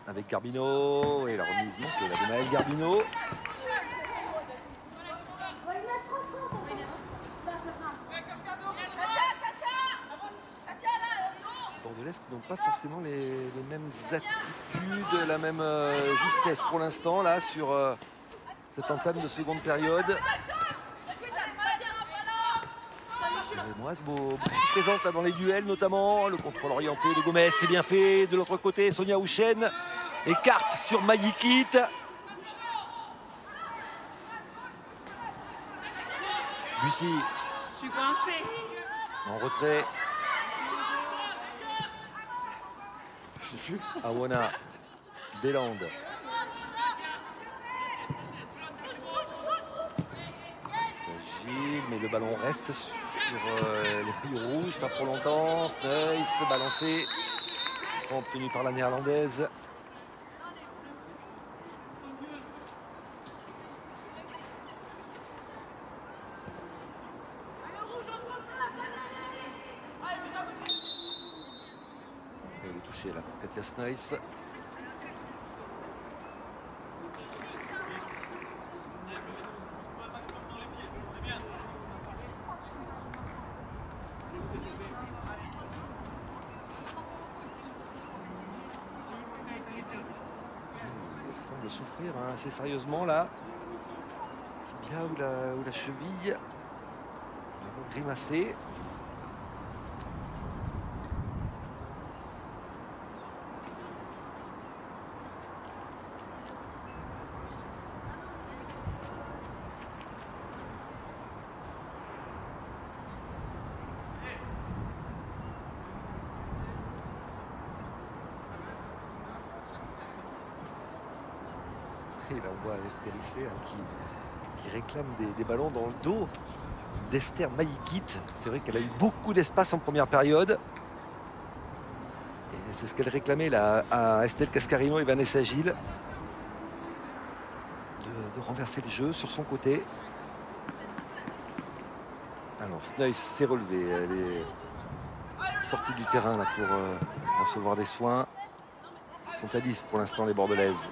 avec Garbino. Et la remise manquée là, de Maël Garbino. Bordelais n'ont pas forcément les mêmes attitudes, la même justesse pour l'instant là sur cette entame de seconde période. Beaucoup présente là dans les duels, notamment le contrôle orienté de Gomez, c'est bien fait. De l'autre côté, Sonia Houchen écarte sur Mayikit. Lucie. Je suis coincée. En retrait. Awana. Deslandes. S'agile, mais le ballon reste sur les maillots rouges, pas pour longtemps. Sneuys balancé. Franc obtenu par la néerlandaise. Elle est touchée là, Katia Sneuys. Elle semble souffrir hein, assez sérieusement là. C'est bien où la cheville. Nous avons grimacé. Et là on voit F. Périssé hein, qui réclame des ballons dans le dos d'Esther Mayikit. C'est vrai qu'elle a eu beaucoup d'espace en première période. Et c'est ce qu'elle réclamait là à Estelle Cascarino et Vanessa Gilles. De renverser le jeu sur son côté. Alors Sneuys s'est relevée. Elle est sortie du terrain là, pour recevoir des soins. Ils sont à 10 pour l'instant les Bordelaises.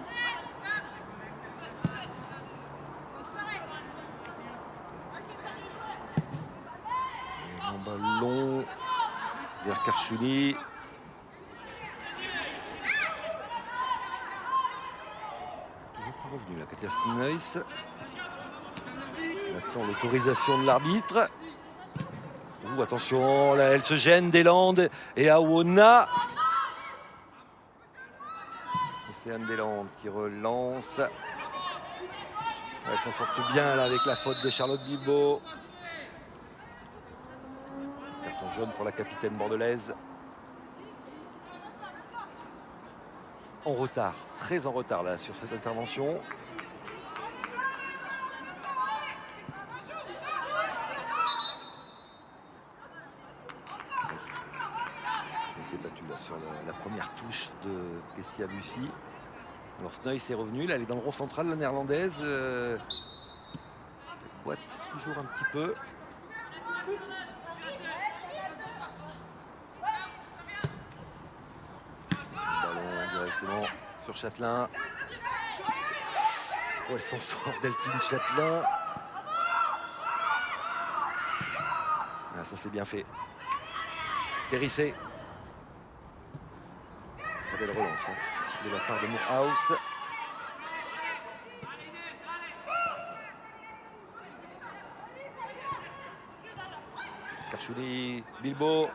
Ballon vers Karchouni. Toujours pas revenu là, Katia Sneuys. On attend l'autorisation de l'arbitre. Attention, là elle se gêne, Deslandes et Awana. Océane Deslandes qui relance. Elle s'en sort bien là avec la faute de Charlotte Bilbo. Carton jaune pour la capitaine bordelaise. En retard, très en retard là sur cette intervention. Elle a été battue là sur la première touche de Kessia Bussy. Alors Sneuys est revenu, là elle est dans le rond central, la néerlandaise. Elle boite toujours un petit peu. sur Châtelain. Oh, elle s'en sort, Delphine Châtelain. Ah, ça c'est bien fait. Périssé. Très belle relance hein, de la part de Moorhouse. Karchouli, Bilbao.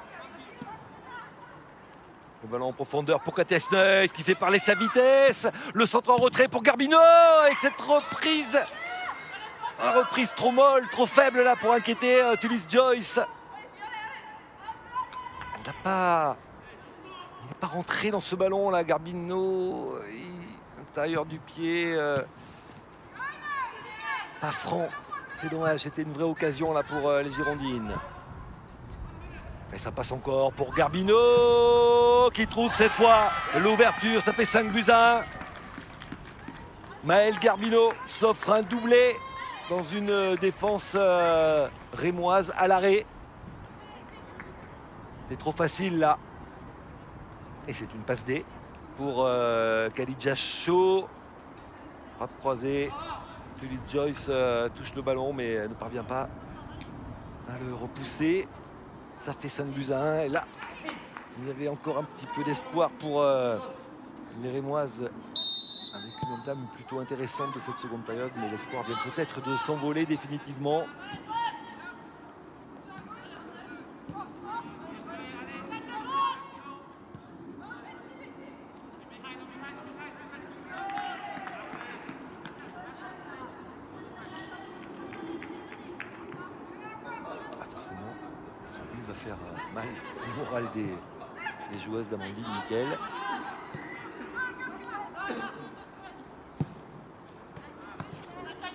Le ballon en profondeur pour Katesneut qui fait parler sa vitesse. Le centre en retrait pour Garbino avec cette reprise. Une reprise trop molle, trop faible là pour inquiéter Tulis Joyce. Il n'est pas rentré dans ce ballon là, Garbino. Intérieur du pied. Pas franc. C'est dommage, c'était une vraie occasion là pour les Girondines. Et ça passe encore pour Garbino qui trouve cette fois l'ouverture. Ça fait 5-1. Maël Garbino s'offre un doublé dans une défense rémoise à l'arrêt. C'est trop facile là. Et c'est une passe D pour Khadija Shaw. Frappe croisée. Tulis Joyce touche le ballon mais ne parvient pas à le repousser. Ça fait 5-1. Et là, il y avait encore un petit peu d'espoir pour les Rémoises avec une entame plutôt intéressante de cette seconde période. Mais l'espoir vient peut-être de s'envoler définitivement. Va faire mal au moral des joueuses d'Amandine Nickel.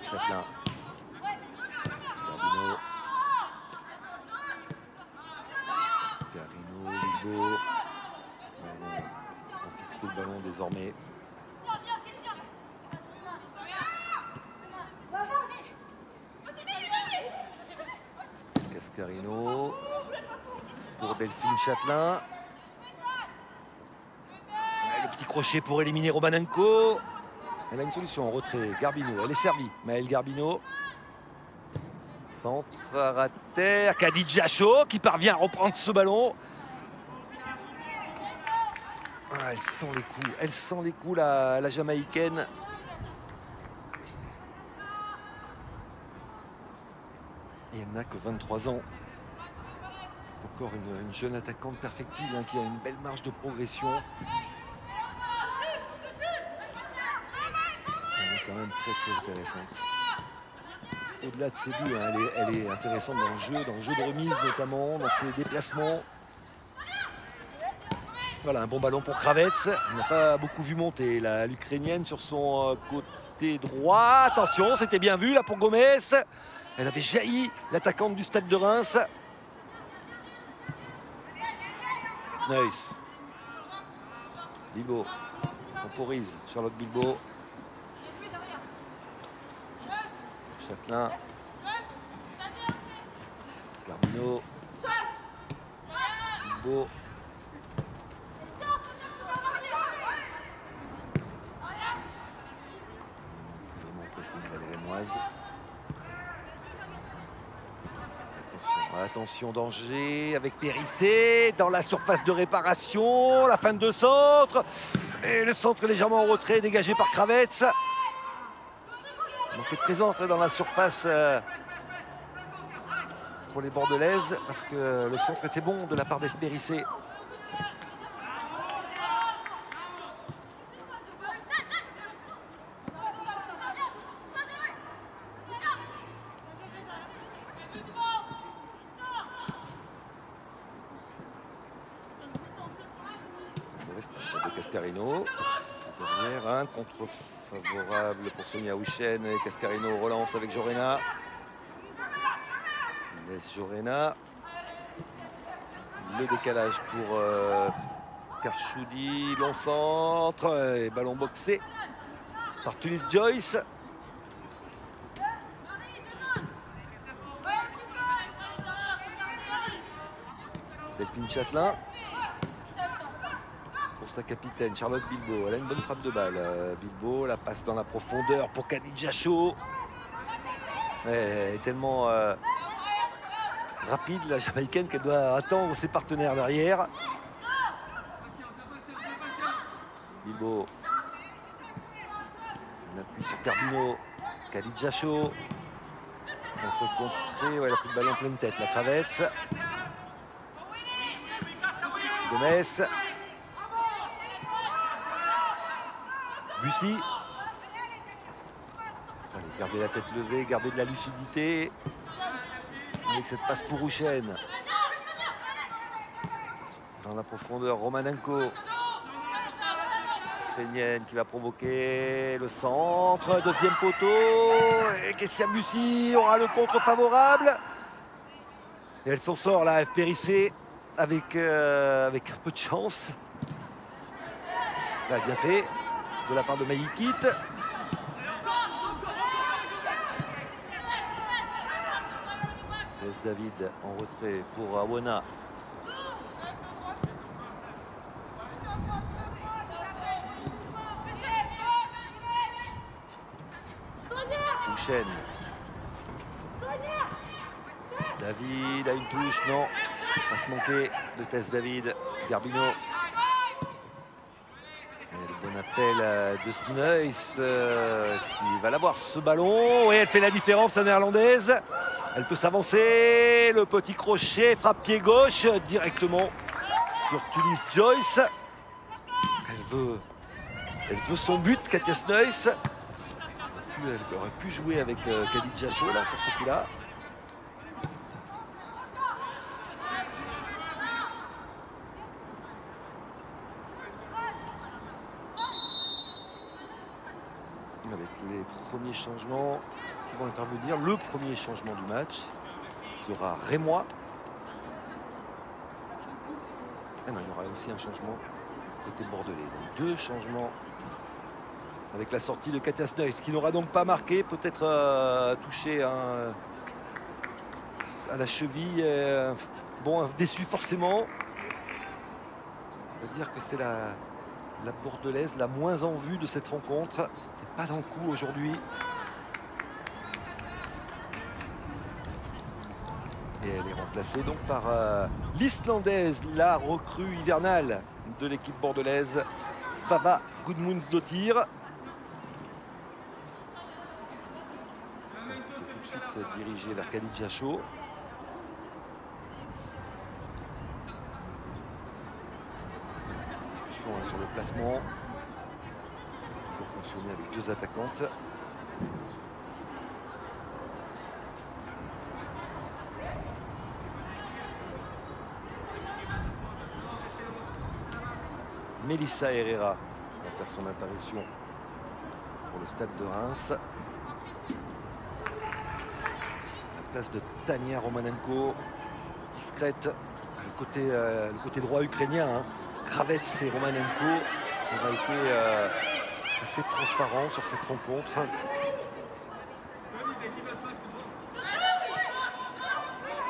Châtelain. Garino, Bilbao. On confisque le ballon désormais. Cascarino. Pour Delphine Châtelain. Le petit crochet pour éliminer Romanenko. Elle a une solution en retrait. Garbino, elle est servie. Maël Garbino. Centre à terre. Khadija Shaw qui parvient à reprendre ce ballon. Ah, elle sent les coups. Elle sent les coups, la Jamaïcaine. Et elle n'a que 23 ans. Encore une jeune attaquante perfectible hein, qui a une belle marge de progression. Elle est quand même très intéressante. Au-delà de ses buts, hein, elle est intéressante dans le jeu de remise notamment, dans ses déplacements. Voilà, un bon ballon pour Kravets. On n'a pas beaucoup vu monter l'Ukrainienne sur son côté droit. Attention, c'était bien vu là pour Gomez. Elle avait jailli l'attaquante du Stade de Reims. Neuss. Bilbao temporise. Charlotte Bilbao. Châtelain. Garbino. Bilbao. Vraiment pressing les Rémoises. Attention, danger avec Périssé dans la surface de réparation, la fin de centre. Et le centre légèrement en retrait, dégagé par Kravets. Manqué de présence là, dans la surface pour les Bordelaises, parce que le centre était bon de la part d'Ef Périssé. De Cascarino. Derrière, un contre favorable pour Sonia Houchen. Et Cascarino relance avec Jorena. Il laisse Jorena. Le décalage pour Karchoudi. Long centre. Et ballon boxé par Tulis Joyce. Delphine Châtelain. sa capitaine, Charlotte Bilbao. Elle a une bonne frappe de balle. Bilbao, la passe dans la profondeur pour Khadija Chaud. Elle est tellement rapide, la Jamaïcaine, qu'elle doit attendre ses partenaires derrière. Bilbao. On appuie sur Carbino. Khadija Chaud. Centre contré. Ouais, elle a pris le ballon en pleine tête. La Kravets. Gomez. Bussy. Allez, gardez la tête levée, gardez de la lucidité. Avec cette passe pour Rouchen. Dans la profondeur, Romanenko. Ukrainienne qui va provoquer le centre. Deuxième poteau. Et Kessia Bussy aura le contre favorable. Et elle s'en sort là, F. Périssé, avec un peu de chance. Là, bien fait de la part de Maïkit. Tess David en retrait pour Awona. Rouchen. David a une touche, non. Va se manquer de Tess David. Garbino. Et le bon appel de Snuys qui va l'avoir ce ballon. Et elle fait la différence, la néerlandaise. Elle peut s'avancer. Le petit crochet, frappe pied gauche directement sur Tulis Joyce. Elle veut son but, Katia Snuys. Elle aurait pu jouer avec Khadija Chaud là, sur ce coup-là. Avec les premiers changements qui vont intervenir, le premier changement du match sera Rémois. Ah non, il y aura aussi un changement côté bordelais. Donc deux changements avec la sortie de Katia Snuys, qui n'aura donc pas marqué, peut-être touché à la cheville. Bon, déçu forcément. On va dire que c'est la bordelaise la moins en vue de cette rencontre. Pas dans le coup aujourd'hui. Et elle est remplacée donc par l'Islandaise, la recrue hivernale de l'équipe bordelaise, Svava Gudmundsdottir. C'est tout de suite dirigé vers Khadija Chaud. Discussion sur le placement. Toujours fonctionner avec deux attaquantes. Melissa Herrera va faire son apparition pour le stade de Reims. La place de Tania Romanenko, discrète, le côté droit ukrainien. Hein. Kravets et Romanenko ont été assez transparents sur cette rencontre.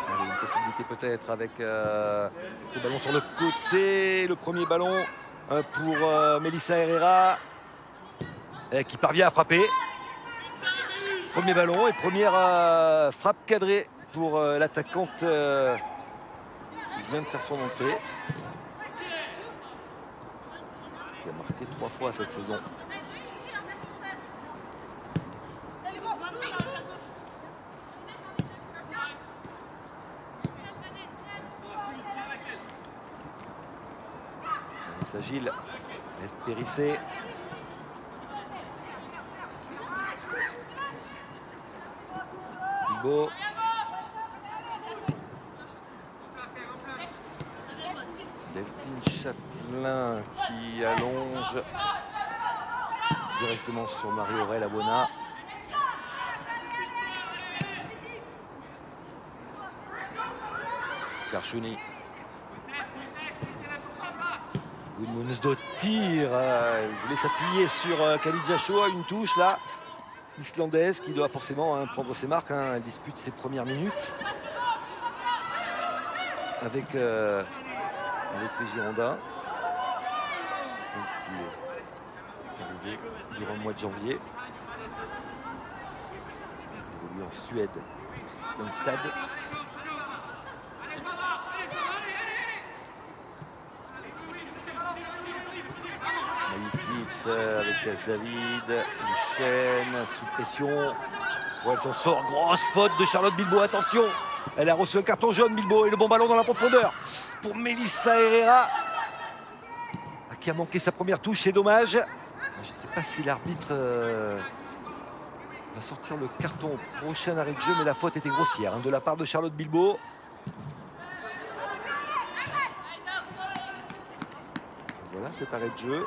Allez, une possibilité peut-être avec ce ballon sur le côté. Le premier ballon pour Melissa Herrera qui parvient à frapper. Premier ballon et première frappe cadrée pour l'attaquante qui vient de faire son entrée. Qui a marqué 3 fois cette saison. Vanessa Gilles, F. Périssé. Bilbao. Delphine Châtelain qui allonge directement sur Marie-Aurèle Awona. Karchouni. Gudmundsdottir, il voulait s'appuyer sur Khadija Chaud, une touche là. Islandaise qui doit forcément prendre ses marques. Elle dispute ses premières minutes avec les Girondins. qui est arrivé durant le mois de janvier. Il évolue en Suède, Kristianstad. Maïkit avec Tess David, Duchesne sous pression. Ouais, elle s'en sort, grosse faute de Charlotte Bilbao, attention. Elle a reçu un carton jaune, Bilbao, et le bon ballon dans la profondeur pour Melissa Herrera, qui a manqué sa première touche, c'est dommage. Je ne sais pas si l'arbitre va sortir le carton au prochain arrêt de jeu, mais la faute était grossière de la part de Charlotte Bilbao. Voilà cet arrêt de jeu.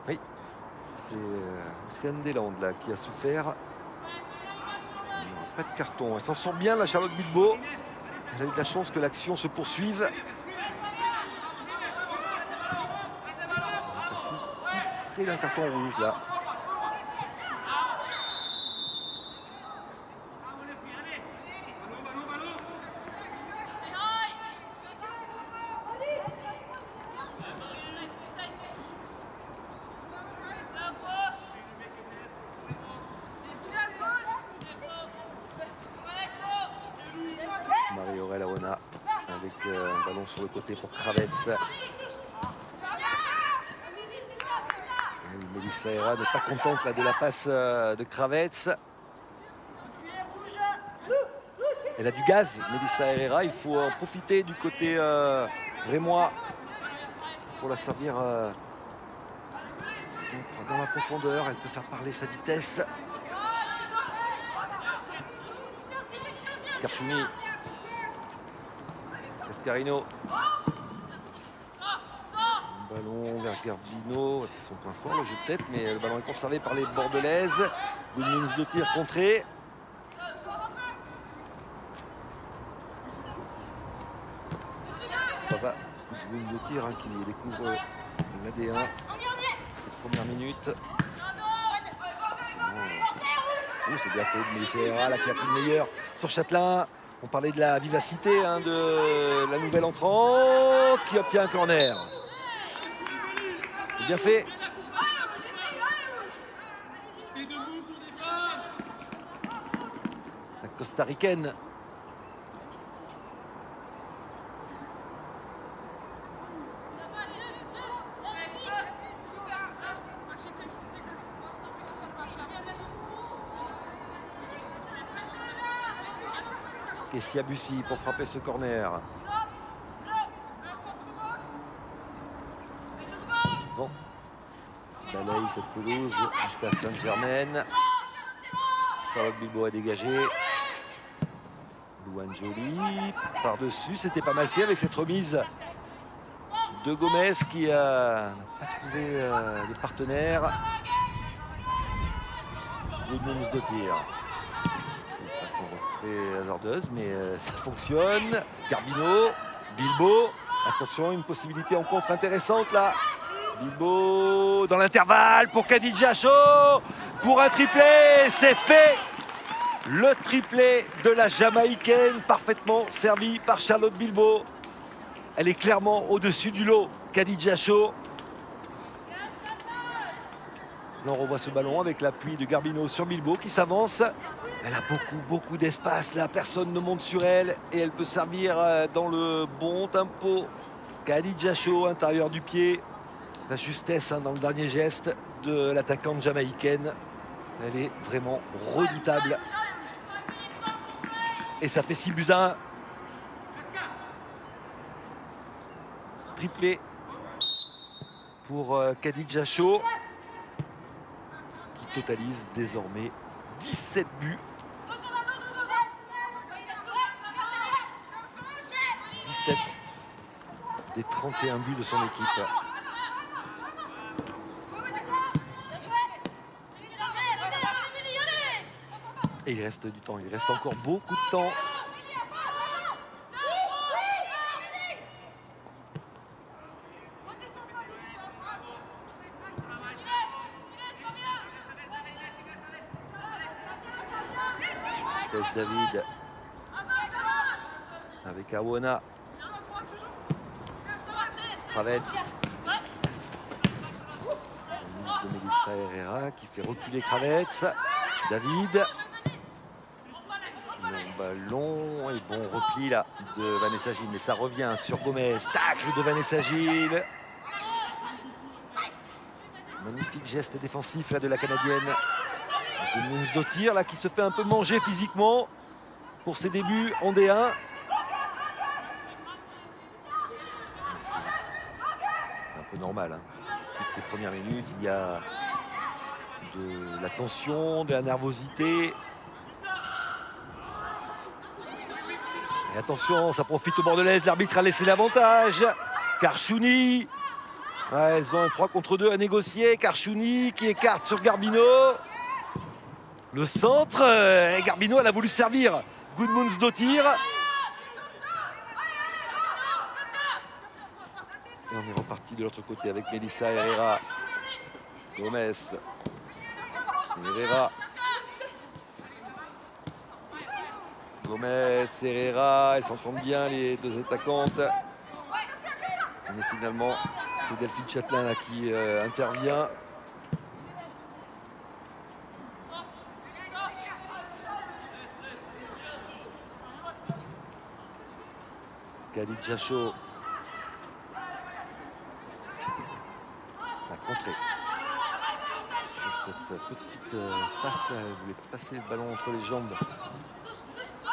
Oui, c'est Océane Deslandes là qui a souffert. Il n'y aura pas de carton. Elle s'en sort bien la Charlotte Bilbao. Elle a eu de la chance que l'action se poursuive. Tout près d'un carton rouge là. Marie-Aurèle Aona avec un ballon sur le côté pour Kravets. Melissa Herrera n'est pas contente là, de la passe de Kravets. Elle a du gaz, Melissa Herrera. Il faut en profiter du côté rémois pour la servir dans la profondeur. Elle peut faire parler sa vitesse. Carchouni. Cascarino. Ballon vers Garbino, son point fort, le jeu de tête, mais le ballon est conservé par les Bordelaises. Gudmunds de tir contré. Spava, Gudmunds de tir qui découvre l'AD1 cette première minute. Oh, c'est bien fait de Melissa Herrera là qui a pris le meilleur sur Châtelain. On parlait de la vivacité de la nouvelle entrante qui obtient un corner. C'est bien fait. La costaricaine. Kessia Bussy pour frapper ce corner. Bon. Balaye cette pelouse jusqu'à Saint-Germain. Charlotte Bilbao a dégagé. Louane Joly par-dessus. C'était pas mal fait avec cette remise de Gomez qui n'a pas trouvé les partenaires. Gudmunds de tir. Son retrait hasardeuse, mais ça fonctionne. Garbino, Bilbao. Attention, une possibilité en contre intéressante là. Bilbao dans l'intervalle pour Khadija Chaud. Pour un triplé, c'est fait. Le triplé de la Jamaïcaine, parfaitement servi par Charlotte Bilbao. Elle est clairement au-dessus du lot, Khadija Chaud. Là, on revoit ce ballon avec l'appui de Garbino sur Bilbao qui s'avance. Elle a beaucoup d'espace là, personne ne monte sur elle et elle peut servir dans le bon tempo. Khadija Chaud, intérieur du pied. La justesse dans le dernier geste de l'attaquante jamaïcaine. Elle est vraiment redoutable. Et ça fait 6-1. Triplé pour Khadija Chaud qui totalise désormais 17 buts. 17 des 31 buts de son équipe. Et il reste du temps, il reste encore beaucoup de temps. Tess David avec Awana. Kravets. de Melissa Herrera qui fait reculer Kravetz. David. Long ballon et bon repli là de Vanessa Gilles. Mais ça revient sur Gomez. Tacle de Vanessa Gilles. Magnifique geste défensif là de la Canadienne. Gudmundsdottir là qui se fait un peu manger physiquement pour ses débuts en D1. C'est un peu normal. Hein. Depuis ses premières minutes, il y a de la tension, de la nervosité. Et attention, ça profite aux Bordelaises. L'arbitre a laissé l'avantage. Karchouni. Ouais, elles ont un 3 contre 2 à négocier. Karchouni qui écarte sur Garbino. Le centre. Et Garbino, elle a voulu servir Gudmundsdottir. Et on est reparti de l'autre côté avec Melissa Herrera. Gomez. Herrera. Gomez, Herrera, elles s'entendent bien les deux attaquantes. Mais finalement, c'est Delphine Châtelain là, qui intervient. Khadija Chaud. La contrée. Sur cette petite passe, elle voulait passer le ballon entre les jambes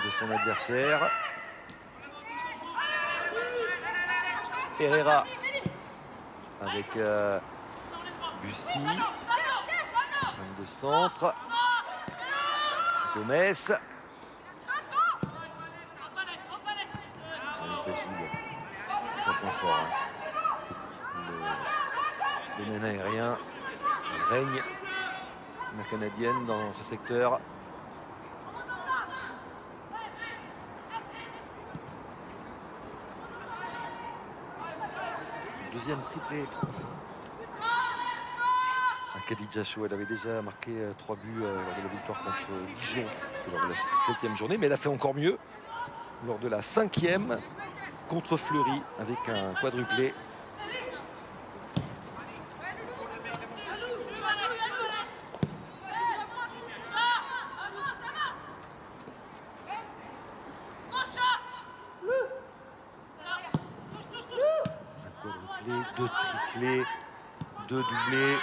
de son adversaire. Herrera avec Bussy. Fin de centre. Gomez. Il s'agit d'un point fort. Hein. Le domaine aérien règne la Canadienne dans ce secteur. Deuxième triplé à Khadija Chaud. Elle avait déjà marqué 3 buts lors de la victoire contre Dijon lors de la 7e journée, mais elle a fait encore mieux lors de la 5e contre Fleury avec un quadruplé. Deux triplés, deux doublés.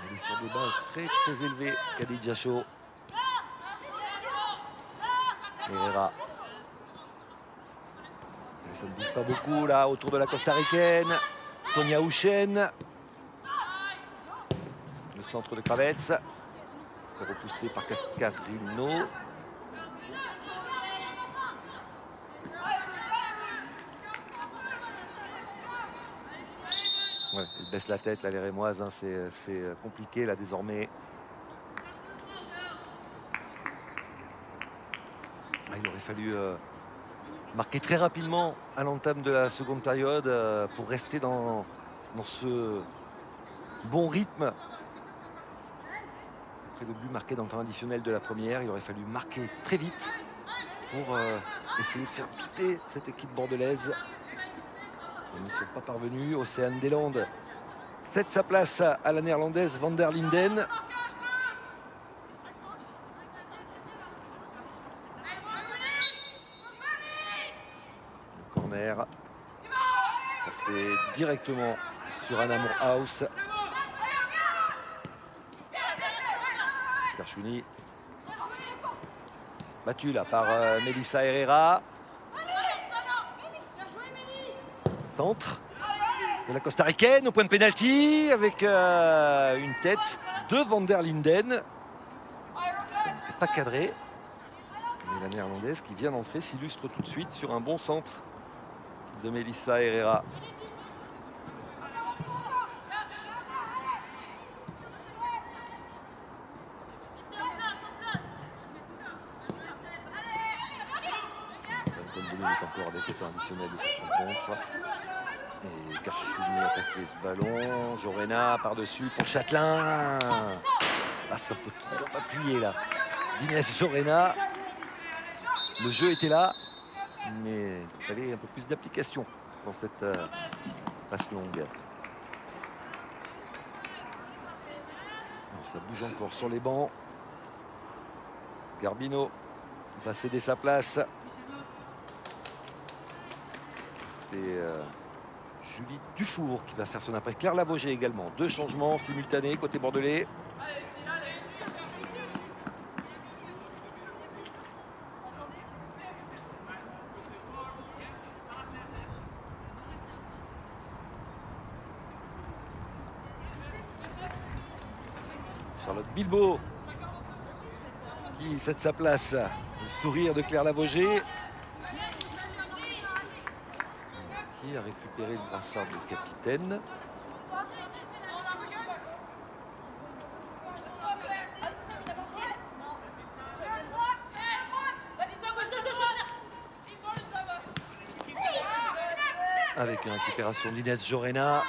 Elle est sur des bases très élevées, Khadija Chaud. Herrera. Ça ne bouge pas beaucoup là autour de la costaricaine. Sonia Houchen. Le centre de Kravetz. C'est repoussé par Cascarino. Ouais, elle baisse la tête là, les Rémoises, hein, c'est compliqué là désormais. Il aurait fallu marquer très rapidement à l'entame de la seconde période pour rester dans ce bon rythme. Après le but marqué dans le temps additionnel de la première, il aurait fallu marquer très vite pour essayer de faire douter cette équipe bordelaise. Ils n'y sont pas parvenus. Océane Deslandes cède sa place à la néerlandaise Van der Linden. Le corner. Et directement sur Anna Moorhouse. Karchouni. Battu là par Melissa Herrera. Centre de la costaricaine au point de pénalty avec une tête de Van der Linden. Ça n'était pas cadré. Mais la néerlandaise qui vient d'entrer s'illustre tout de suite sur un bon centre de Melissa Herrera. Encore avec le temps additionnel de cette rencontre. Et Karchouni attaque ce ballon. Jorena par-dessus pour Châtelain. Ah, ça peut trop appuyer là. d'Inès Jorena. Le jeu était là, mais il fallait un peu plus d'application. dans cette passe longue. Ça bouge encore sur les bancs. Garbino va céder sa place. C'est Julie Dufour qui va faire son après. Claire Lavogé également. 2 changements simultanés côté bordelais. Charlotte Bilbao qui cède sa place. Le sourire de Claire Lavogé qui a récupéré le brassard de capitaine. Avec une récupération d'Inès Jorena.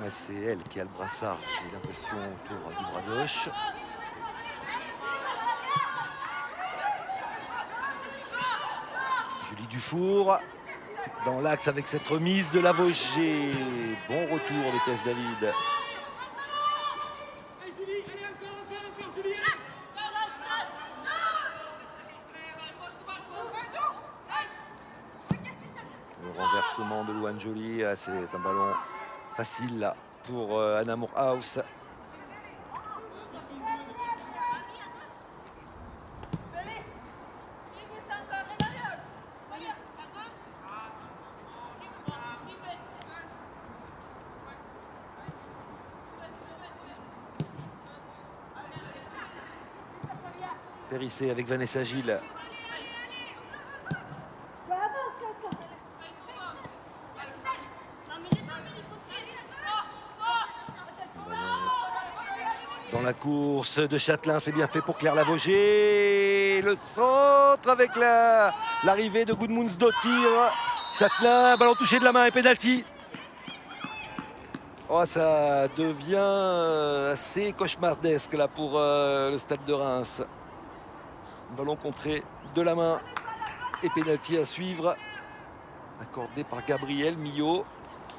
C'est elle qui a le brassard, j'ai l'impression, autour du bras gauche. Julie Dufour dans l'axe avec cette remise de Lavogé. Bon retour de Tess David. Le renversement de Louane Joly, c'est un ballon facile là, pour Anna Moorhouse. Périssé avec Vanessa Gilles. Dans la course de Châtelain, c'est bien fait pour Claire Lavogé. Le centre avec l'arrivée de Gudmundsdottir. Châtelain, ballon touché de la main et pénalty. Oh, ça devient assez cauchemardesque là pour le Stade de Reims. Ballon contré de la main et pénalty à suivre. Accordé par Gabriel Millot.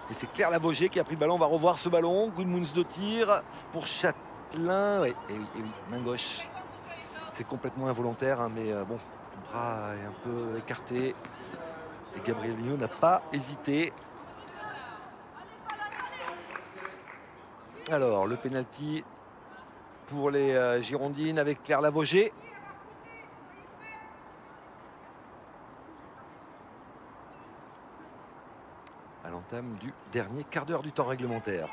Et c'est Claire Lavogé qui a pris le ballon. On va revoir ce ballon. Gudmundsdottir pour Châtelain. Oui, et oui, main gauche. C'est complètement involontaire, hein, mais bon, le bras est un peu écarté. Et Gabriel Millot n'a pas hésité. Alors, le pénalty pour les Girondines avec Claire Lavogé. À l'entame du dernier quart d'heure du temps réglementaire.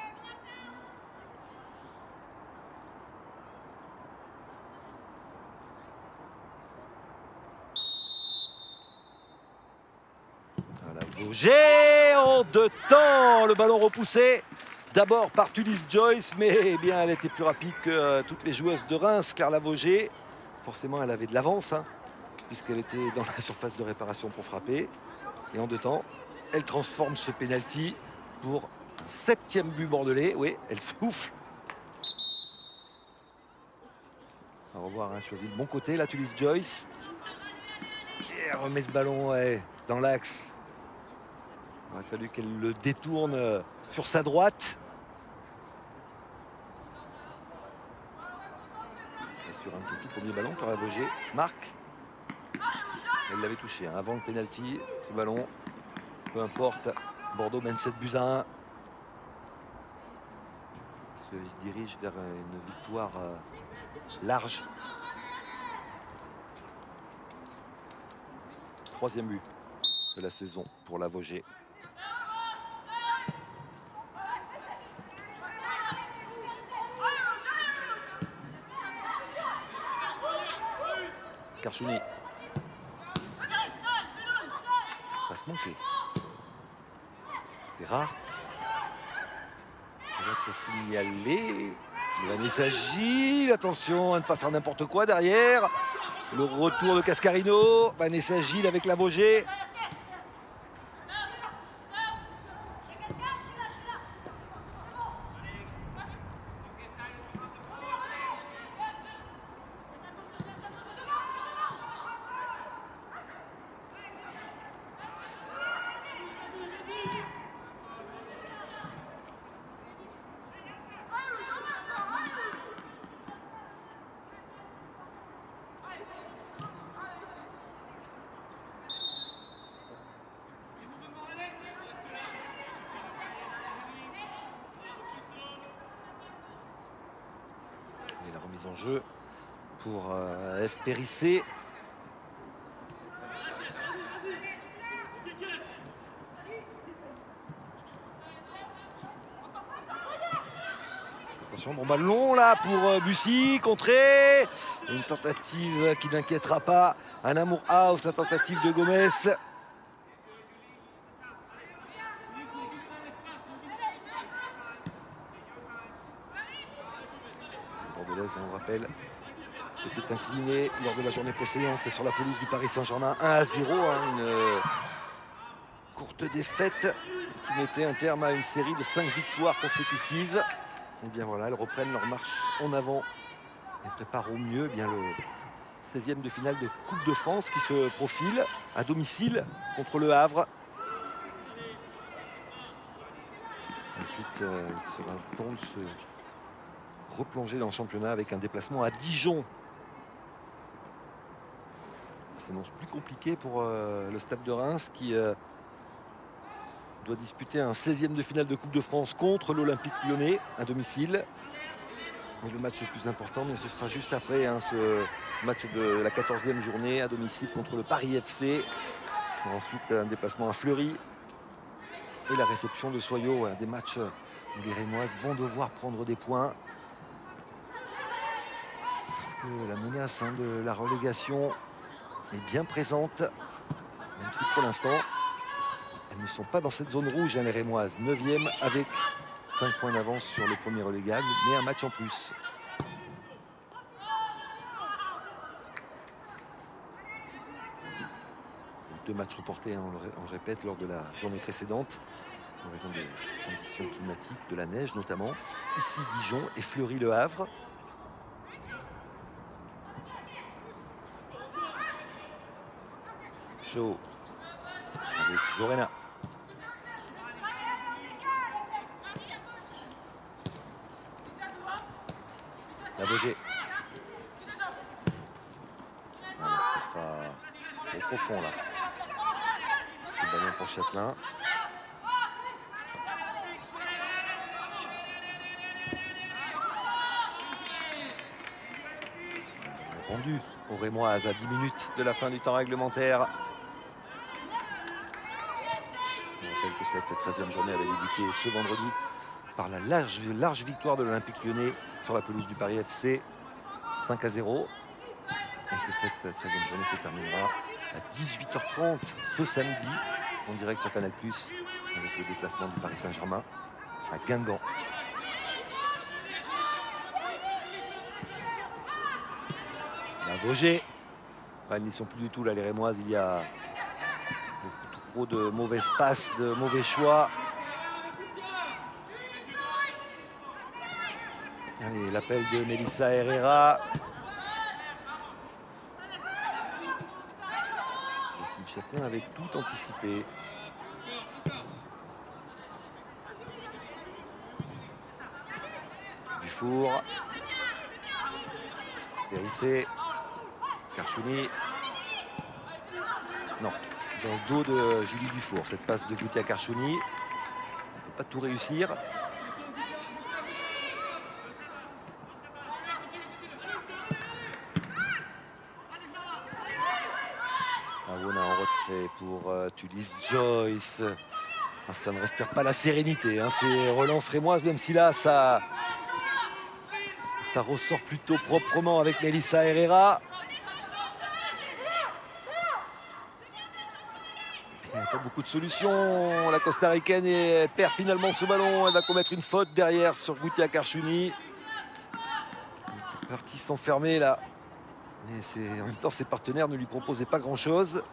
Lavogé en 2 temps, le ballon repoussé. D'abord par Tulis Joyce, mais eh bien, elle était plus rapide que toutes les joueuses de Reims. Claire Lavogé, forcément, elle avait de l'avance, hein, puisqu'elle était dans la surface de réparation pour frapper. Et en 2 temps, elle transforme ce pénalty pour un 7e but bordelais. Oui, elle souffle. On va revoir, hein, choisit le bon côté, la Tulis Joyce. Et elle remet ce ballon dans l'axe. Il aurait fallu qu'elle le détourne sur sa droite. Et sur un de ses tout premiers ballons, Claire Lavogé marque. Elle l'avait touché, hein, avant le pénalty, ce ballon. Peu importe, Bordeaux mène 7-1. Se dirige vers une victoire large. 3e but de la saison pour Lavogé. Karchouni. Passe manquée. C'est rare. Ça va être signalé. Vanessa Gilles, attention à ne pas faire n'importe quoi derrière. Le retour de Cascarino. Vanessa Gilles avec Lavogé. mise en jeu pour F. Périssé. Attention, bon ballon là pour Bussy, contré. Une tentative qui n'inquiétera pas un Amour House, la tentative de Gomez. Bordelaise, on rappelle, s'était incliné lors de la journée précédente sur la pelouse du Paris Saint-Germain 1-0. Une courte défaite qui mettait un terme à une série de 5 victoires consécutives. Et bien voilà, elles reprennent leur marche en avant et préparent au mieux le 16e de finale de Coupe de France qui se profile à domicile contre le Havre. Ensuite, il sera temps de se replonger dans le championnat avec un déplacement à Dijon. Ça s'annonce plus compliqué pour le Stade de Reims qui doit disputer un 16e de finale de Coupe de France contre l'Olympique Lyonnais à domicile. Et le match le plus important, mais ce sera juste après ce match de la 14e journée à domicile contre le Paris FC. Et ensuite un déplacement à Fleury et la réception de Soyaux, des matchs où les Rémoises vont devoir prendre des points. Parce que la menace de la relégation est bien présente, même si pour l'instant elles ne sont pas dans cette zone rouge, les Rémoises. 9e avec 5 points d'avance sur le premier relégable, mais un match en plus. Deux matchs reportés, on le répète, lors de la journée précédente, en raison des conditions climatiques, de la neige notamment. Ici Dijon et Fleury-le Havre. Chaud avec Jorena. La Vogé. Ce sera au profond là. Le ballon pour Châtelain. Rendu aux Rémoises à 10 minutes de la fin du temps réglementaire. On rappelle que cette 13e journée avait débuté ce vendredi par la large victoire de l'Olympique Lyonnais sur la pelouse du Paris FC, 5-0. Et que cette 13e journée se terminera à 18h30 ce samedi, en direct sur Canal+, avec le déplacement du Paris Saint-Germain à Guingamp. La Vogé. Ils n'y sont plus du tout là, les Rémoises. Il y a beaucoup trop de mauvaises passes, de mauvais choix. Allez, l'appel de Melissa Herrera. Châtelain avait tout anticipé. Dufour. Périssé. Karchouni. Non, dans le dos de Julie Dufour, cette passe de Goutia Karchouni. On ne peut pas tout réussir. Awona en retrait pour Tulis Joyce. Ça ne respire pas la sérénité, ces relances rémoises, même si là ça ressort plutôt proprement avec Melissa Herrera. Il n'y a pas beaucoup de solutions. La Costaricaine perd finalement ce ballon. Elle va commettre une faute derrière sur Goutia Karchouni. Elle est partie s'enfermer là. Mais en même temps, ses partenaires ne lui proposaient pas grand-chose.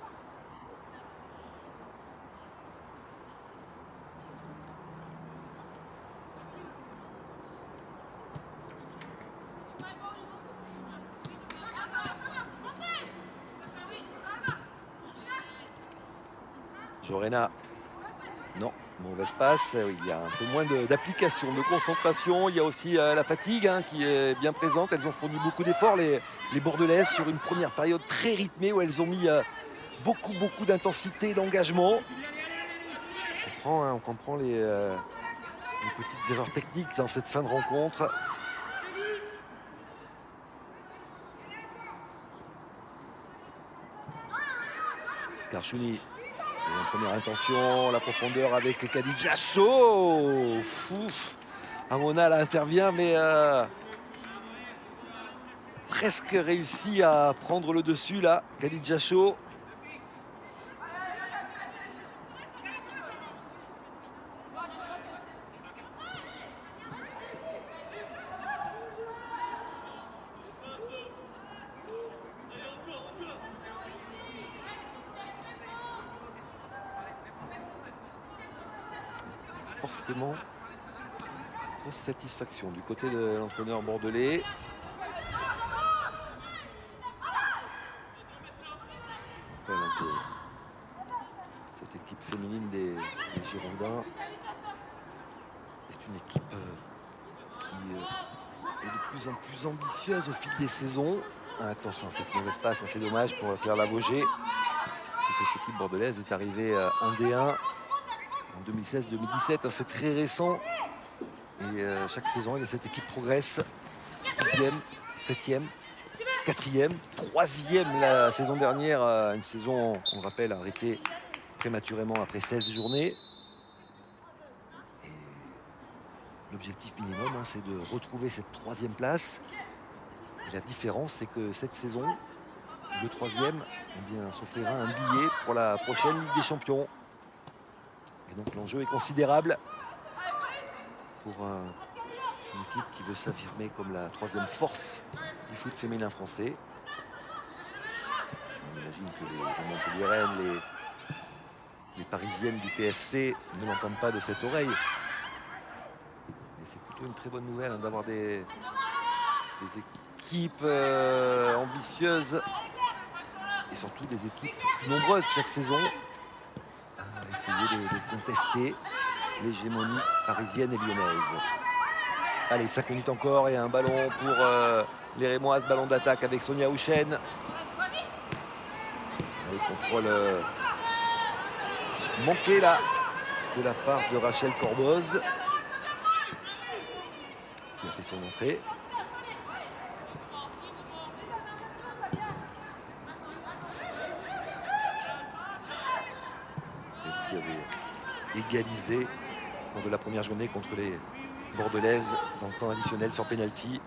Jorena. Non, mauvaise passe. Oui, il y a un peu moins d'application, de concentration. Il y a aussi la fatigue qui est bien présente. Elles ont fourni beaucoup d'efforts, les Bordelaises, sur une première période très rythmée où elles ont mis beaucoup d'intensité, d'engagement. On comprend les petites erreurs techniques dans cette fin de rencontre. Karchouni. Et en première intention, la profondeur avec Khadija Chaud. Amona là intervient, mais presque réussi à prendre le dessus là. Khadija Chaud. Forcément, grosse satisfaction du côté de l'entraîneur bordelais. On rappelle que cette équipe féminine des Girondins est une équipe qui est de plus en plus ambitieuse au fil des saisons. Attention à cette mauvaise passe, c'est dommage pour Claire Lavogé, parce que cette équipe bordelaise est arrivée en D1 en 2016-2017, c'est très récent. Et chaque saison, cette équipe progresse. 10e, 7e, 4e, 3e la saison dernière. Une saison, on le rappelle, arrêtée prématurément après 16 journées. Et l'objectif minimum, c'est de retrouver cette 3e place. Et la différence, c'est que cette saison, le 3e s'offrira un billet pour la prochaine Ligue des Champions. Et donc l'enjeu est considérable pour une équipe qui veut s'affirmer comme la 3e force du foot féminin français. On imagine que les Montpelliéraines, les Parisiennes du PFC ne l'entendent pas de cette oreille. Mais c'est plutôt une très bonne nouvelle d'avoir des équipes ambitieuses et surtout des équipes plus nombreuses chaque saison. Essayer de contester l'hégémonie parisienne et lyonnaise. Allez, 5 minutes encore et un ballon pour les Rémoises. Ballon d'attaque avec Sonia Houchen. Contrôle manqué là de la part de Rachel Corboz, qui a fait son entrée. Qui avait égalisé lors de la première journée contre les Bordelaises dans le temps additionnel sur pénalty.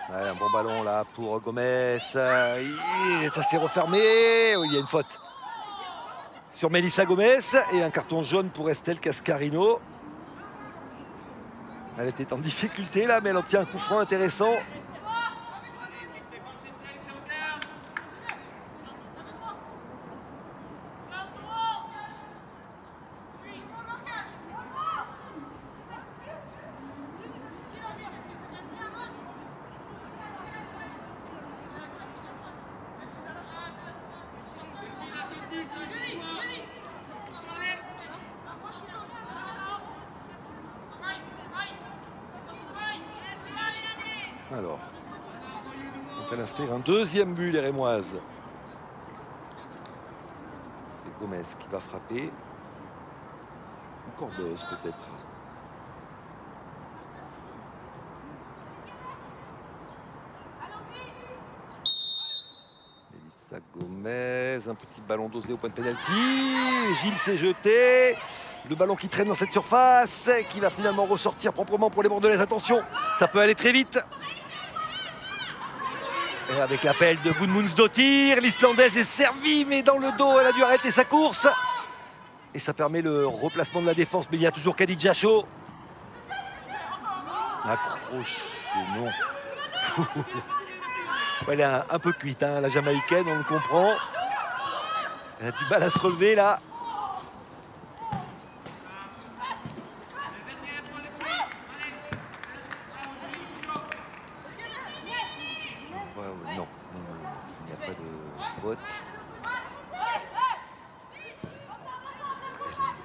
Ouais, un bon ballon là pour Gomez. Ça s'est refermé. Il y a une faute sur Melissa Gomez et un carton jaune pour Estelle Cascarino. Elle était en difficulté là, mais elle obtient un coup franc intéressant. Alors, on va inscrire un 2e but, les Rémoises. C'est Gomez qui va frapper. Ou Corbeuse peut-être. Melissa Gomez, un petit ballon dosé au point de pénalty. Gilles s'est jeté. Le ballon qui traîne dans cette surface, qui va finalement ressortir proprement pour les Bordelaises. Attention, ça peut aller très vite. Et avec l'appel de Gudmundsdottir, l'Islandaise est servie, mais dans le dos, elle a dû arrêter sa course. Et ça permet le replacement de la défense, mais il y a toujours Khadija Chaud. Accroche, non. Elle est un peu cuite, la Jamaïcaine, on le comprend. Elle a du mal à se relever, là. Non, il n'y a pas de faute.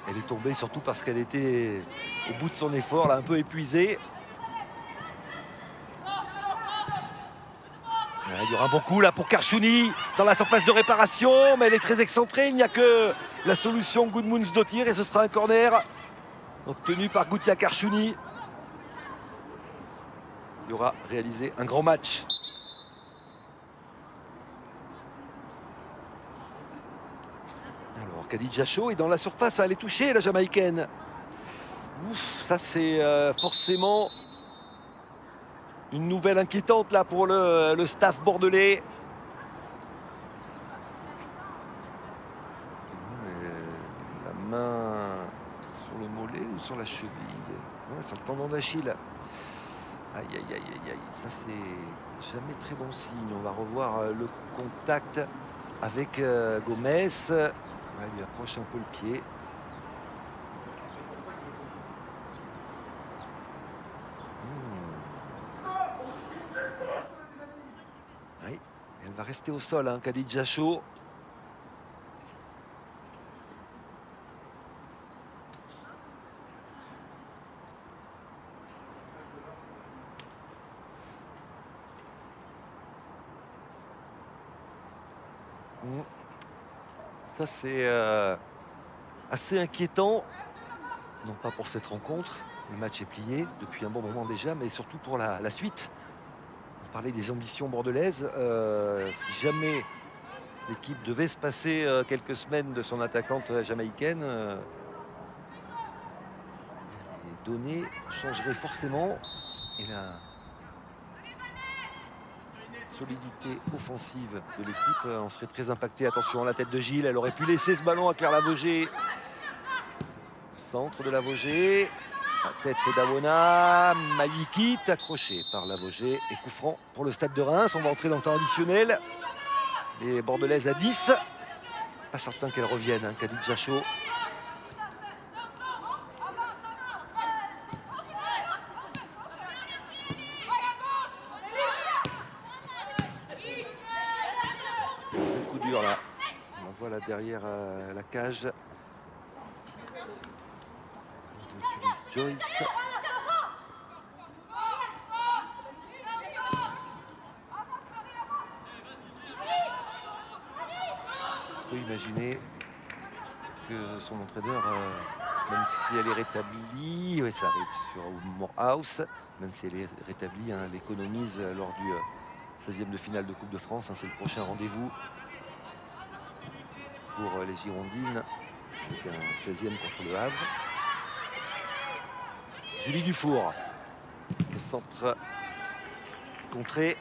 Elle est tombée surtout parce qu'elle était au bout de son effort, là, un peu épuisée. Il y aura un bon coup là pour Karchouni dans la surface de réparation, mais elle est très excentrée. Il n'y a que la solution Gudmundsdottir et ce sera un corner obtenu par Goutia Karchouni. Il aura réalisé un grand match. Alors Khadija Chaud est dans la surface à aller toucher la Jamaïcaine. Ouf, ça c'est forcément une nouvelle inquiétante là pour le staff bordelais. La main sur le mollet ou sur la cheville? Ouais, sur le tendon d'Achille. Aïe, aïe, aïe, aïe, aïe. Ça, c'est jamais très bon signe. On va revoir le contact avec Gomez. Ouais, il lui approche un peu le pied. Oui, elle va rester au sol, hein, Khadija Chaud. Ça, c'est assez inquiétant. Non pas pour cette rencontre. Le match est plié depuis un bon moment déjà, mais surtout pour la suite. On parlait des ambitions bordelaises. Si jamais l'équipe devait se passer quelques semaines de son attaquante jamaïcaine, les données changeraient forcément. Et la solidité offensive de l'équipe en serait très impactée. Attention, la tête de Gilles, elle aurait pu laisser ce ballon à Claire Lavogé. Centre de Lavogé. La tête d'Awona, Malikit accroché par Lavogé et coup franc pour le Stade de Reims. On va entrer dans le temps additionnel. Les Bordelaises à 10. Pas certain qu'elles reviennent, hein, Khadija Chaud. Un coup dur là. On la voit là derrière la cage. On utilise Joyce. On peut imaginer que son entraîneur, même si elle est rétablie, ouais, ça arrive sur Morehouse, même si elle est rétablie, hein, l'économise lors du 16e de finale de Coupe de France. Hein, c'est le prochain rendez-vous pour les Girondines, avec un 16e contre le Havre. Julie Dufour, le centre contré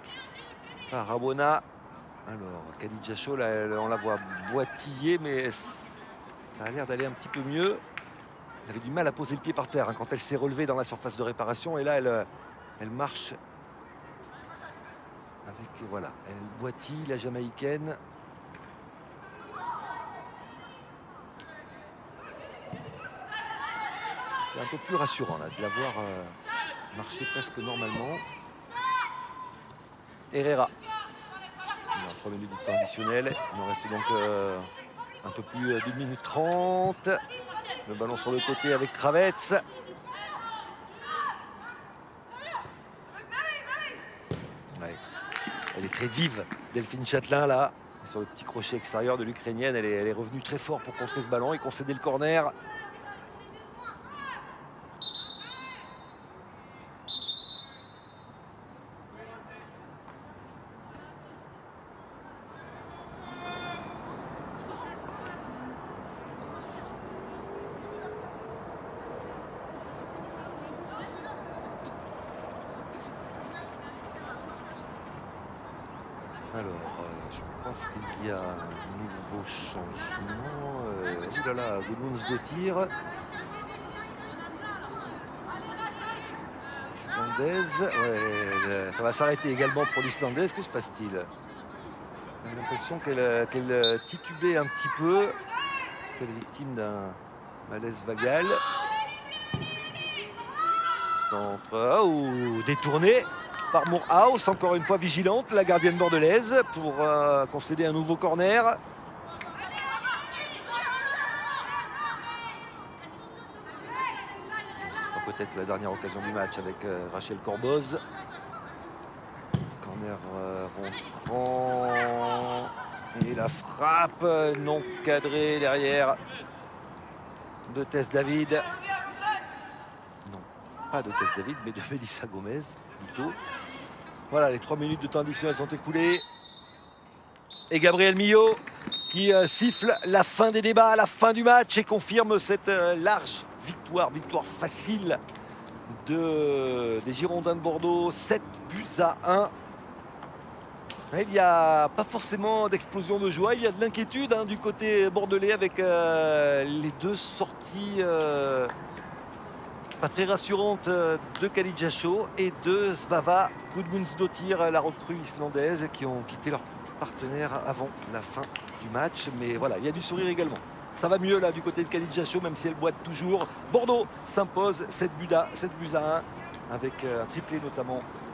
par Awona. Alors, Khadija Chaud, là, on la voit boitiller, mais ça a l'air d'aller un petit peu mieux. Elle avait du mal à poser le pied par terre, hein, quand elle s'est relevée dans la surface de réparation. Et là, elle marche avec, voilà, elle boitille, la Jamaïcaine. C'est un peu plus rassurant là, de la voir marcher presque normalement. Herrera. 3 minutes de temps additionnel. Il en reste donc un peu plus d'1 minute 30. Le ballon sur le côté avec Kravets. Ouais. Elle est très vive, Delphine Châtelain là. Et sur le petit crochet extérieur de l'Ukrainienne, elle est revenue très fort pour contrer ce ballon et concéder le corner. Alors, je pense qu'il y a un nouveau changement. Ouh là là, Gudmundsdottir. Islandaise. Ouais, ça va s'arrêter également pour l'Islandaise. Que se passe-t-il? J'ai l'impression qu'elle titubait un petit peu. Qu'elle est victime d'un malaise vagal. Centre. Oh, détourné par Morehouse, encore une fois vigilante, la gardienne bordelaise, pour concéder un nouveau corner. Ce sera peut-être la dernière occasion du match avec Rachel Corboz. Corner rentrant. Et la frappe non cadrée derrière de Tess David. Non, pas de Tess David, mais de Melissa Gomez plutôt. Voilà, les 3 minutes de temps additionnel sont écoulées. Et Gabriel Millot qui siffle la fin des débats, la fin du match et confirme cette large victoire facile des Girondins de Bordeaux, 7-1. Il n'y a pas forcément d'explosion de joie, il y a de l'inquiétude du côté bordelais avec les 2 sorties pas très rassurantes de Khadija Shaw et de Svava Gudmundsdottir, la recrue islandaise, qui ont quitté leur partenaire avant la fin du match. Mais voilà, il y a du sourire également. Ça va mieux là du côté de Khadija Shaw, même si elle boite toujours. Bordeaux s'impose 7 buts à 1 avec un triplé notamment